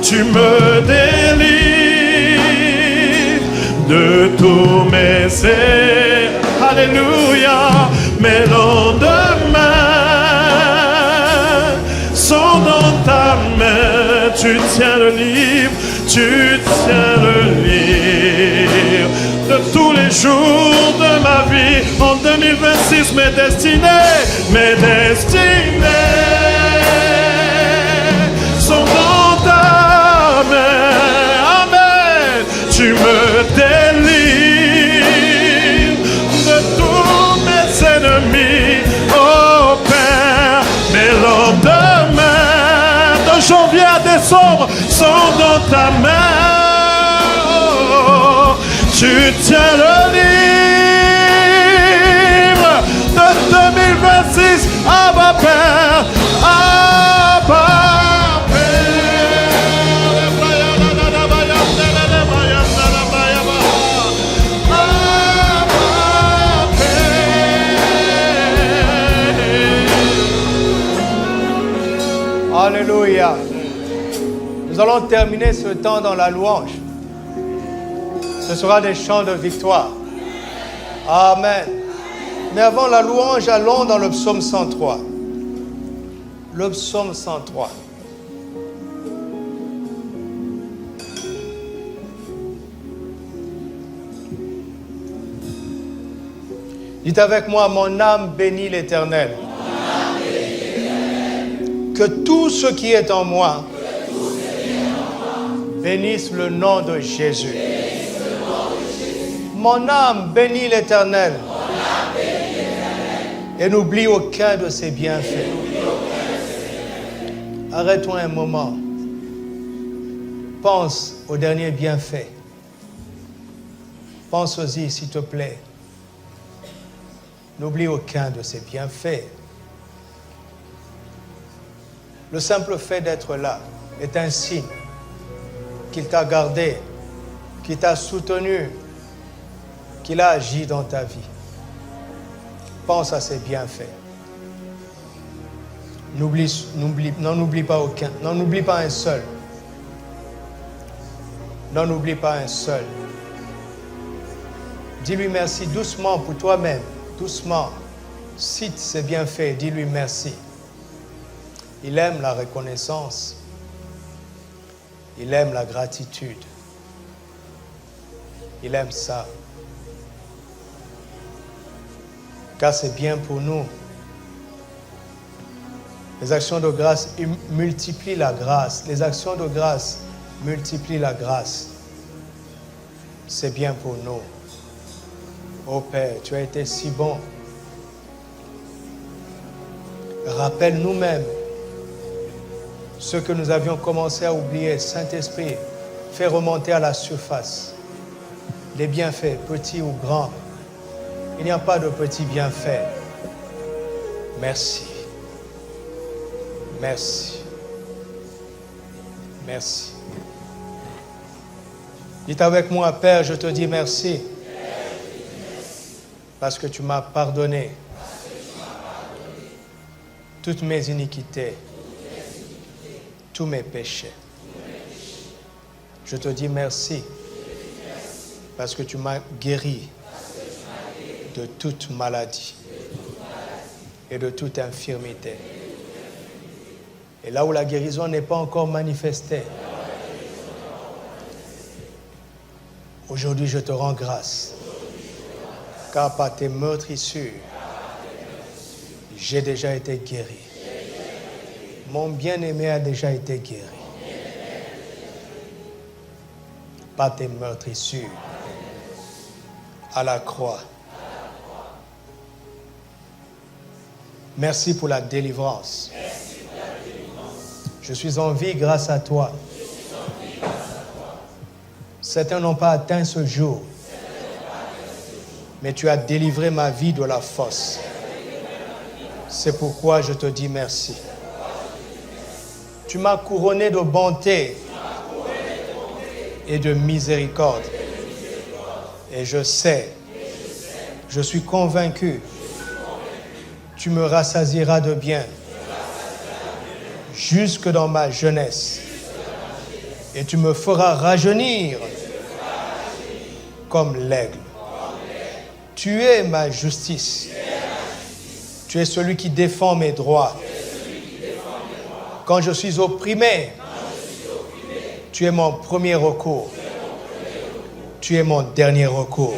Tu me délivres de tous mes erreurs. Alléluia. Mes lendemains sont dans ta main. Tu tiens le livre, tu tiens le livre de tous les jours de ma vie. En 2026, mes destinées sont dans ta main. Amen. Tu me délivres de tous mes ennemis. Oh Père, mes lendemains de janvier à décembre sont dans ta main. Oh, tu tiens le livre de 2026. Abba Père, Abba Alléluia. Nous allons terminer ce temps dans la louange. Ce sera des chants de victoire. Amen. Mais avant la louange, allons dans le psaume 103. Le psaume 103. Dites avec moi, mon âme bénit l'Éternel. Que tout ce qui est en moi bénisse le nom de Jésus. Mon âme bénit l'Éternel et n'oublie aucun de ses bienfaits. Arrête-toi un moment. Pense aux derniers bienfaits. Pense-y, s'il te plaît. N'oublie aucun de ses bienfaits. Le simple fait d'être là est un signe qu'il t'a gardé, qu'il t'a soutenu, qu'il a agi dans ta vie. Pense à ses bienfaits. N'en oublie pas aucun. N'en oublie pas un seul. N'en oublie pas un seul. Dis-lui merci doucement pour toi-même. Doucement. Cite ses bienfaits. Dis-lui merci. Il aime la reconnaissance. Il aime la gratitude. Il aime ça. Car c'est bien pour nous. Les actions de grâce multiplient la grâce. Les actions de grâce multiplient la grâce. C'est bien pour nous. Oh Père, tu as été si bon. Rappelle nous-mêmes ce que nous avions commencé à oublier. Saint-Esprit, fais remonter à la surface les bienfaits, petits ou grands. Il n'y a pas de petits bienfaits. Merci. Merci. Merci. Dites avec moi, Père, je te dis merci Parce que tu m'as pardonné toutes mes iniquités, tous mes péchés. Je te dis merci parce que tu m'as guéri de toute maladie et de toute infirmité. Et là où la guérison n'est pas encore manifestée, aujourd'hui je te rends grâce, car par tes meurtrissures, j'ai déjà été guéri. Mon bien-aimé a déjà été guéri. Par tes meurtrissures, à la croix. Merci pour la délivrance. Je suis en vie grâce à toi. Certains n'ont pas atteint ce jour, mais tu as délivré ma vie de la fosse. C'est pourquoi je te dis merci. Tu m'as couronné de bonté et de miséricorde. Et je sais, je suis convaincu, tu me rassasieras de bien jusque dans ma jeunesse. Et tu me feras rajeunir comme l'aigle. Tu es ma justice. Tu es celui qui défend mes droits. Quand je suis opprimé, tu es mon premier recours. Tu es mon dernier recours.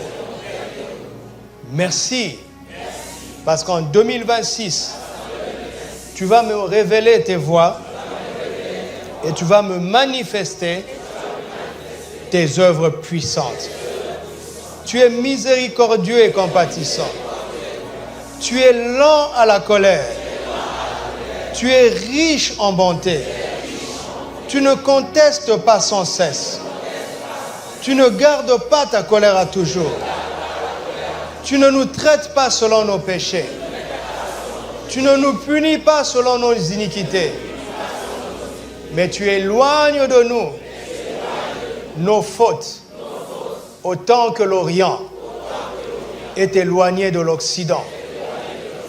Merci. Parce qu'en 2026, tu vas me révéler tes voies et tu vas me manifester tes œuvres puissantes. Tu es miséricordieux et compatissant. Tu es lent à la colère. Tu es riche en bonté. Tu ne contestes pas sans cesse. Tu ne gardes pas ta colère à toujours. Tu ne nous traites pas selon nos péchés. Tu ne nous punis pas selon nos iniquités. Mais tu éloignes de nous nos fautes, autant que l'Orient est éloigné de l'Occident,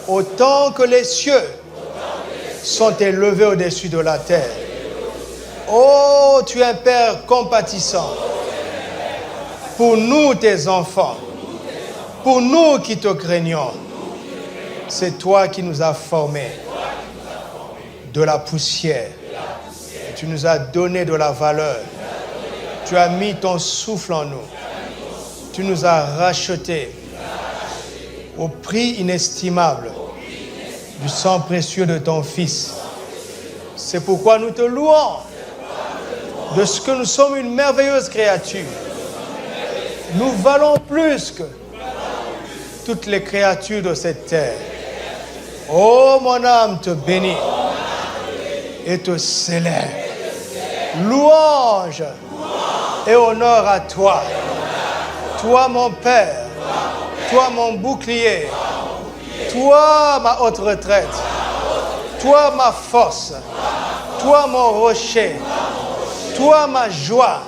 autant que les cieux sont élevés au-dessus de la terre. Oh, tu es un Père compatissant pour nous, tes enfants, pour nous qui te craignons. C'est toi qui nous as formés de la poussière. Et tu nous as donné de la valeur. Tu as mis ton souffle en nous. Tu nous as rachetés au prix inestimable du sang précieux de ton Fils. C'est pourquoi nous te louons de ce que nous sommes une merveilleuse créature. Nous valons plus que toutes les créatures de cette terre. Oh, mon âme te bénit et te célèbre. Louange et honneur à toi. Toi, mon Père. Toi, mon bouclier. Toi, ma haute retraite. Toi, ma force. Toi, mon rocher. Toi, ma joie.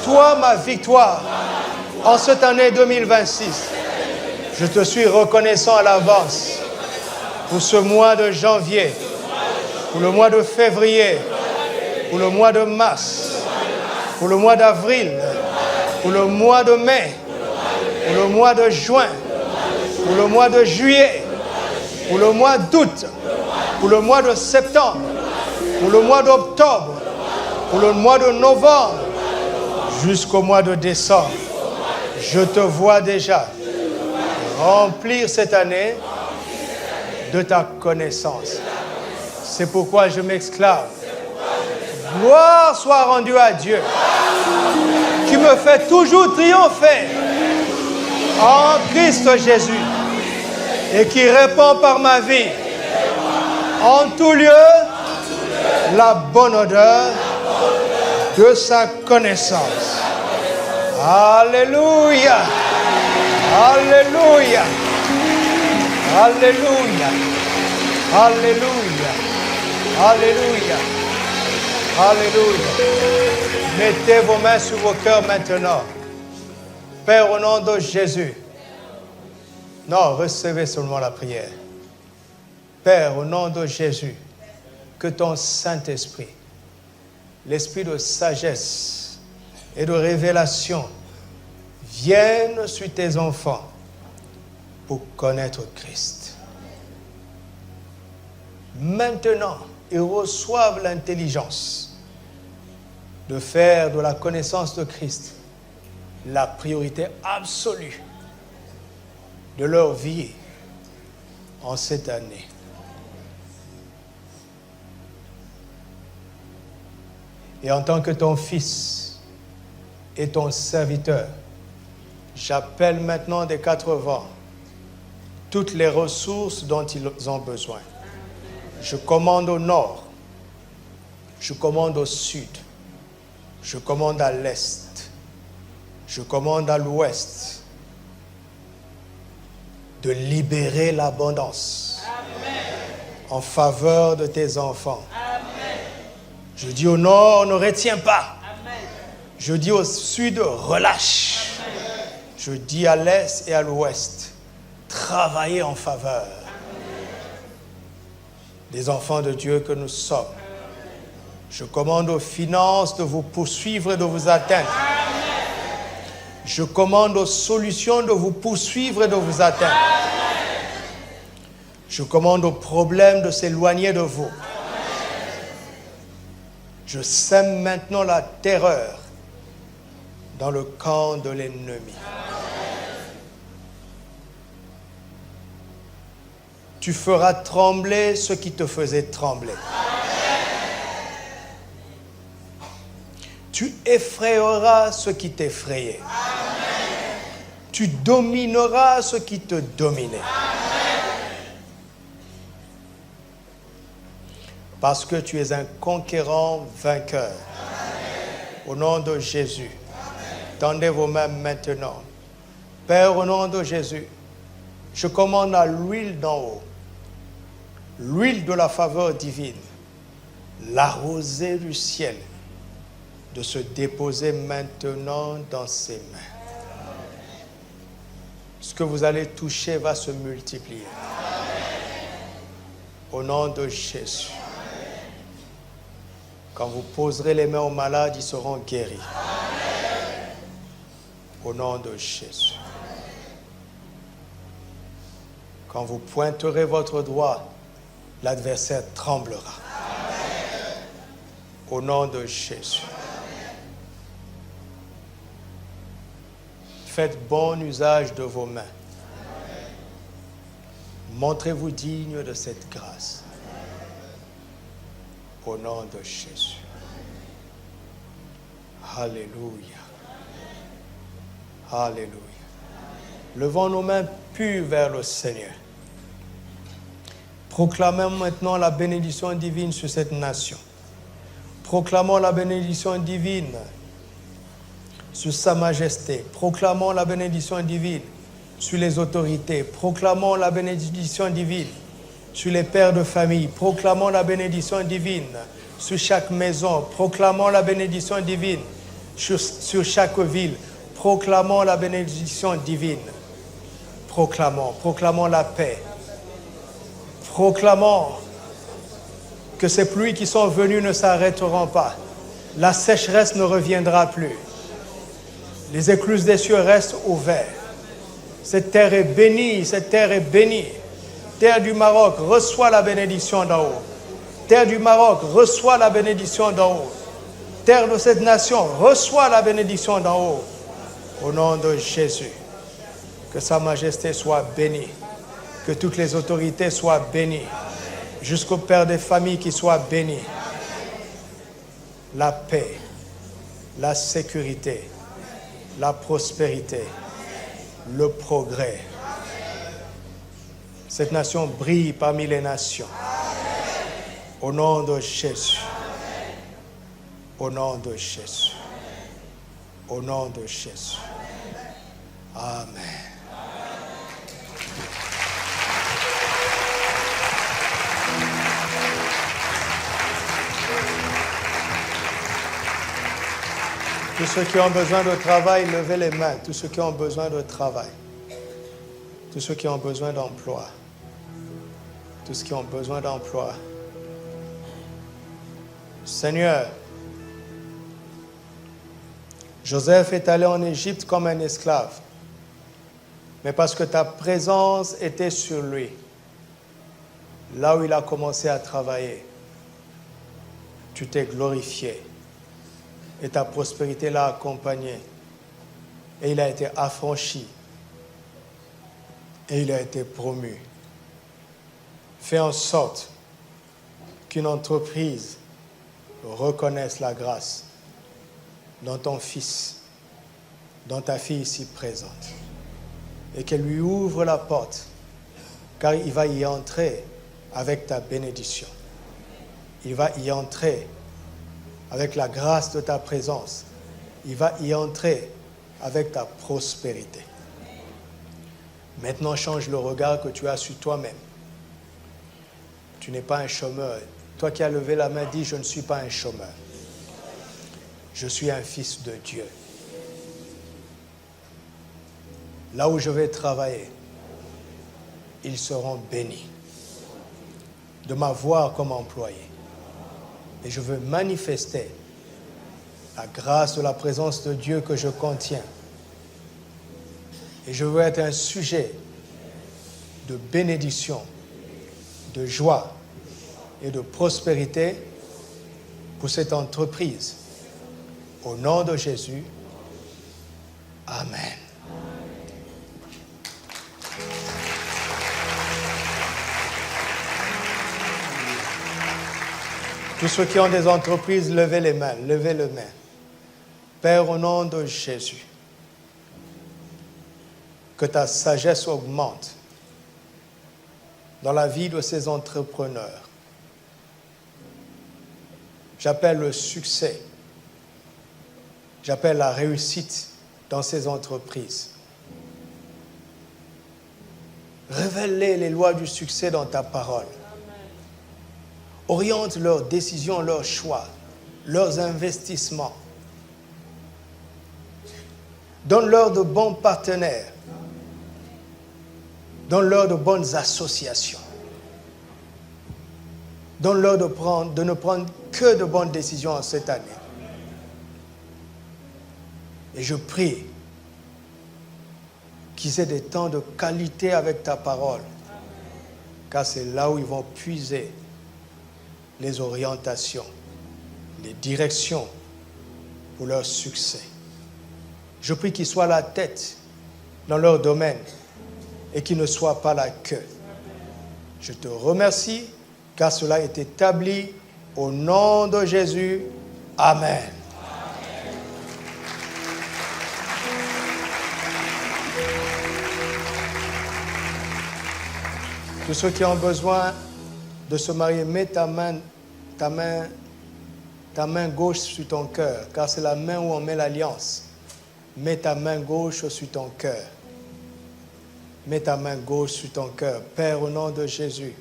Toi, ma victoire. En cette année 2026, je te suis reconnaissant à l'avance pour ce mois de janvier, pour le mois de février, pour le mois de mars, pour le mois d'avril, pour le mois de mai, pour le mois de juin, pour le mois de juillet, pour le mois d'août, pour le mois de septembre, pour le mois d'octobre, pour le mois de novembre, jusqu'au mois de décembre. Je te vois déjà remplir cette année de ta connaissance. C'est pourquoi je m'exclame. Gloire soit rendue à Dieu, qui me fait toujours triompher en Christ Jésus et qui répand par ma vie en tout lieu la bonne odeur de sa connaissance. Alléluia! Alléluia! Alléluia! Alléluia! Alléluia! Alléluia! Mettez vos mains sur vos cœurs maintenant. Père, au nom de Jésus, Non, recevez seulement la prière. Père, au nom de Jésus, que ton Saint-Esprit, l'esprit de sagesse et de révélation vienne sur tes enfants pour connaître Christ. Maintenant, ils reçoivent l'intelligence de faire de la connaissance de Christ la priorité absolue de leur vie en cette année. Et en tant que ton fils et ton serviteur, j'appelle maintenant des quatre vents toutes les ressources dont ils ont besoin. Je commande au nord, je commande au sud, je commande à l'est, je commande à l'ouest de libérer l'abondance en faveur de tes enfants. Je dis au nord, ne retiens pas. Je dis au sud, relâche. Je dis à l'est et à l'ouest, travaillez en faveur des enfants de Dieu que nous sommes. Je commande aux finances de vous poursuivre et de vous atteindre. Je commande aux solutions de vous poursuivre et de vous atteindre. Je commande aux problèmes de s'éloigner de vous. Je sème maintenant la terreur dans le camp de l'ennemi. Tu feras trembler ce qui te faisait trembler. Tu effrayeras ce qui t'effrayait. Tu domineras ce qui te dominait. Parce que tu es un conquérant vainqueur. Au nom de Jésus, tendez vos mains maintenant. Père, au nom de Jésus, je commande à l'huile d'en haut, l'huile de la faveur divine, la rosée du ciel, de se déposer maintenant dans ses mains. Ce que vous allez toucher va se multiplier. Au nom de Jésus. Quand vous poserez les mains aux malades, ils seront guéris. Au nom de Jésus. Quand vous pointerez votre doigt, l'adversaire tremblera. Au nom de Jésus. Faites bon usage de vos mains. Montrez-vous digne de cette grâce. Au nom de Jésus. Alléluia. Alléluia. Levons nos mains pures vers le Seigneur. Proclamons maintenant la bénédiction divine sur cette nation. Proclamons la bénédiction divine sur Sa Majesté. Proclamons la bénédiction divine sur les autorités. Proclamons la bénédiction divine sur les pères de famille. Proclamons la bénédiction divine sur chaque maison. Proclamons la bénédiction divine sur chaque ville. Proclamons la bénédiction divine. Proclamons la paix. Proclamons que ces pluies qui sont venues ne s'arrêteront pas. La sécheresse ne reviendra plus. Les écluses des cieux restent ouvertes. Cette terre est bénie, cette terre est bénie. Terre du Maroc, reçois la bénédiction d'en haut. Terre du Maroc, reçois la bénédiction d'en haut. Terre de cette nation, reçois la bénédiction d'en haut. Au nom de Jésus, que Sa Majesté soit bénie, que toutes les autorités soient bénies, jusqu'au Père des familles qui soit béni. La paix, la sécurité, la prospérité, le progrès. Cette nation brille parmi les nations. Au nom de Jésus. Au nom de Jésus. Au nom de Jésus. Amen. Tous ceux qui ont besoin de travail, levez les mains. Tous ceux qui ont besoin de travail. Tous ceux qui ont besoin d'emploi. Tous ceux qui ont besoin d'emploi. Seigneur, Joseph est allé en Égypte comme un esclave, mais parce que ta présence était sur lui, là où il a commencé à travailler, tu t'es glorifié et ta prospérité l'a accompagné et il a été affranchi et il a été promu. Fais en sorte qu'une entreprise reconnaisse la grâce dans ton fils, dans ta fille ici présente, et qu'elle lui ouvre la porte, car il va y entrer avec ta bénédiction. Il va y entrer avec la grâce de ta présence. Il va y entrer avec ta prospérité. Maintenant, change le regard que tu as sur toi-même. Tu n'es pas un chômeur. Toi qui as levé la main, dis, je ne suis pas un chômeur. Je suis un fils de Dieu. Là où je vais travailler, ils seront bénis de m'avoir comme employé. Et je veux manifester la grâce de la présence de Dieu que je contiens. Et je veux être un sujet de bénédiction, de joie et de prospérité pour cette entreprise. Au nom de Jésus, Amen. Tous ceux qui ont des entreprises, levez les mains, levez les mains. Père, au nom de Jésus, que ta sagesse augmente dans la vie de ces entrepreneurs. J'appelle le succès, j'appelle la réussite dans ces entreprises. Révèle-les les lois du succès dans ta parole. Oriente leurs décisions, leurs choix, leurs investissements. Donne-leur de bons partenaires. Donne-leur de bonnes associations. Donne-leur de ne prendre que de bonnes décisions en cette année. Et je prie qu'ils aient des temps de qualité avec ta parole, car c'est là où ils vont puiser les orientations, les directions pour leur succès. Je prie qu'ils soient la tête dans leur domaine et qu'ils ne soient pas la queue. Je te remercie car cela est établi au nom de Jésus. Amen. Tous ceux qui ont besoin de se marier, mets ta main gauche sur ton cœur, car c'est la main où on met l'alliance. Mets ta main gauche sur ton cœur. Mets ta main gauche sur ton cœur. Père, au nom de Jésus,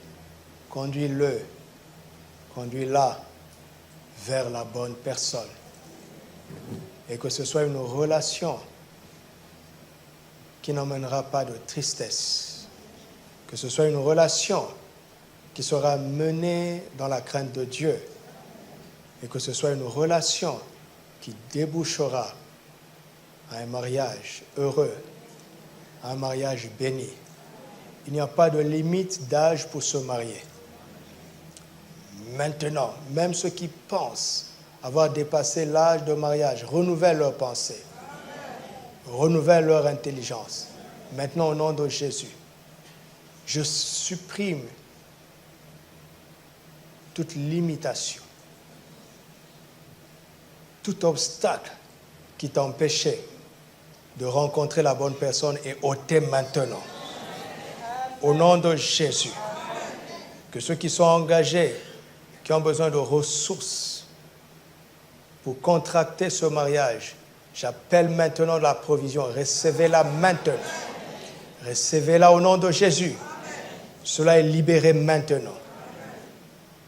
conduis-le, conduis-la vers la bonne personne. Et que ce soit une relation qui n'emmènera pas de tristesse. Que ce soit une relation qui sera menée dans la crainte de Dieu. Et que ce soit une relation qui débouchera à un mariage heureux, à un mariage béni. Il n'y a pas de limite d'âge pour se marier. Maintenant, même ceux qui pensent avoir dépassé l'âge de mariage, renouvellent leurs pensées, renouvellent leur intelligence. Maintenant, au nom de Jésus, je supprime toute limitation, tout obstacle qui t'empêchait de rencontrer la bonne personne est ôté maintenant. Au nom de Jésus, que ceux qui sont engagés, qui ont besoin de ressources pour contracter ce mariage, j'appelle maintenant la provision. Recevez-la maintenant. Recevez-la au nom de Jésus. Cela est libéré maintenant.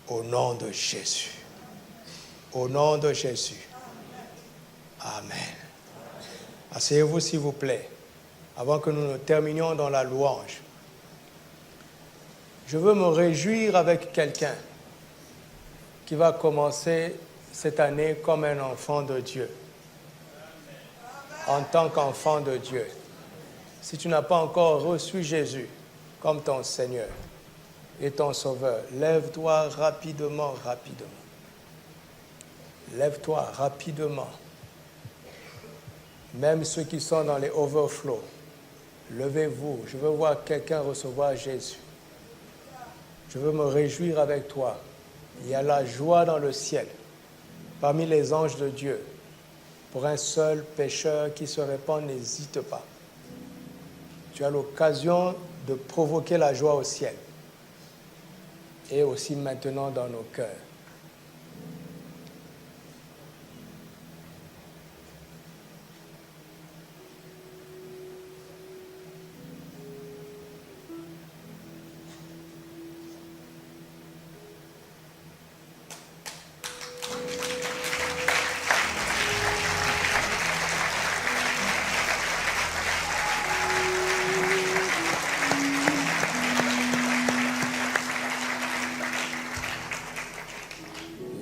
Au nom de Jésus. Au nom de Jésus. Amen. Asseyez-vous s'il vous plaît. avant que nous ne terminions dans la louange. Je veux me réjouir avec quelqu'un qui va commencer cette année comme un enfant de Dieu, en tant qu'enfant de Dieu. Si tu n'as pas encore reçu Jésus comme ton Seigneur et ton Sauveur, lève-toi rapidement. Lève-toi rapidement. Même ceux qui sont dans les overflows, levez-vous. Je veux voir quelqu'un recevoir Jésus. Je veux me réjouir avec toi. Il y a la joie dans le ciel, parmi les anges de Dieu. Pour un seul pécheur qui se répand, n'hésite pas. Tu as l'occasion de provoquer la joie au ciel et aussi maintenant dans nos cœurs.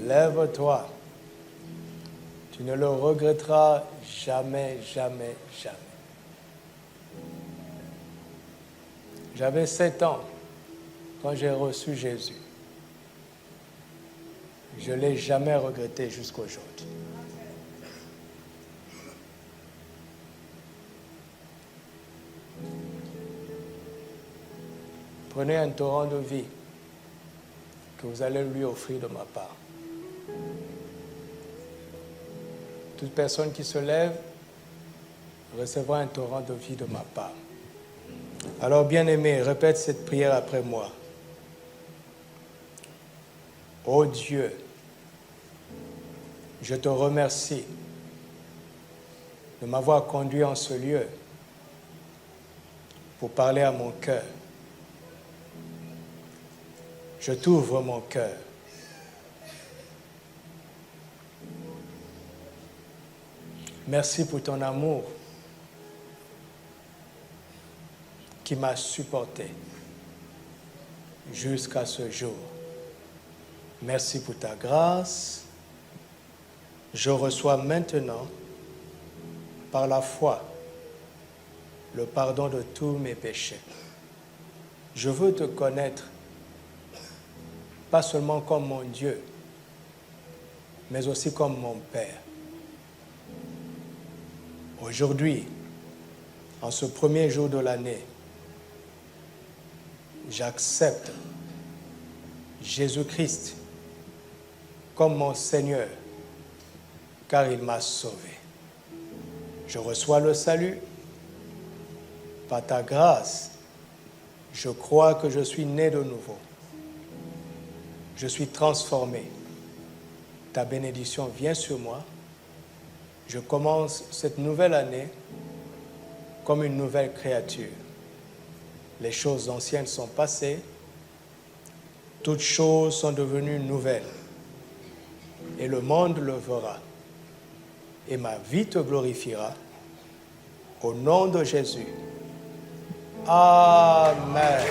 Lève-toi. Tu ne le regretteras jamais. J'avais 7 ans quand j'ai reçu Jésus. Je ne l'ai jamais regretté jusqu'à aujourd'hui. Prenez un torrent de vie que vous allez lui offrir de ma part. Toute personne qui se lève recevra un torrent de vie de ma part. Alors, bien-aimé, répète cette prière après moi. Ô Dieu, je te remercie de m'avoir conduit en ce lieu pour parler à mon cœur. Je t'ouvre mon cœur. Merci pour ton amour qui m'a supporté jusqu'à ce jour. Merci pour ta grâce. Je reçois maintenant, par la foi, le pardon de tous mes péchés. Je veux te connaître, pas seulement comme mon Dieu, mais aussi comme mon Père. Aujourd'hui, en ce premier jour de l'année, j'accepte Jésus-Christ comme mon Seigneur, car il m'a sauvé. Je reçois le salut. Par ta grâce, je crois que je suis né de nouveau. Je suis transformé. Ta bénédiction vient sur moi. Je commence cette nouvelle année comme une nouvelle créature. Les choses anciennes sont passées. Toutes choses sont devenues nouvelles. Et le monde le verra. Et ma vie te glorifiera. Au nom de Jésus. Amen.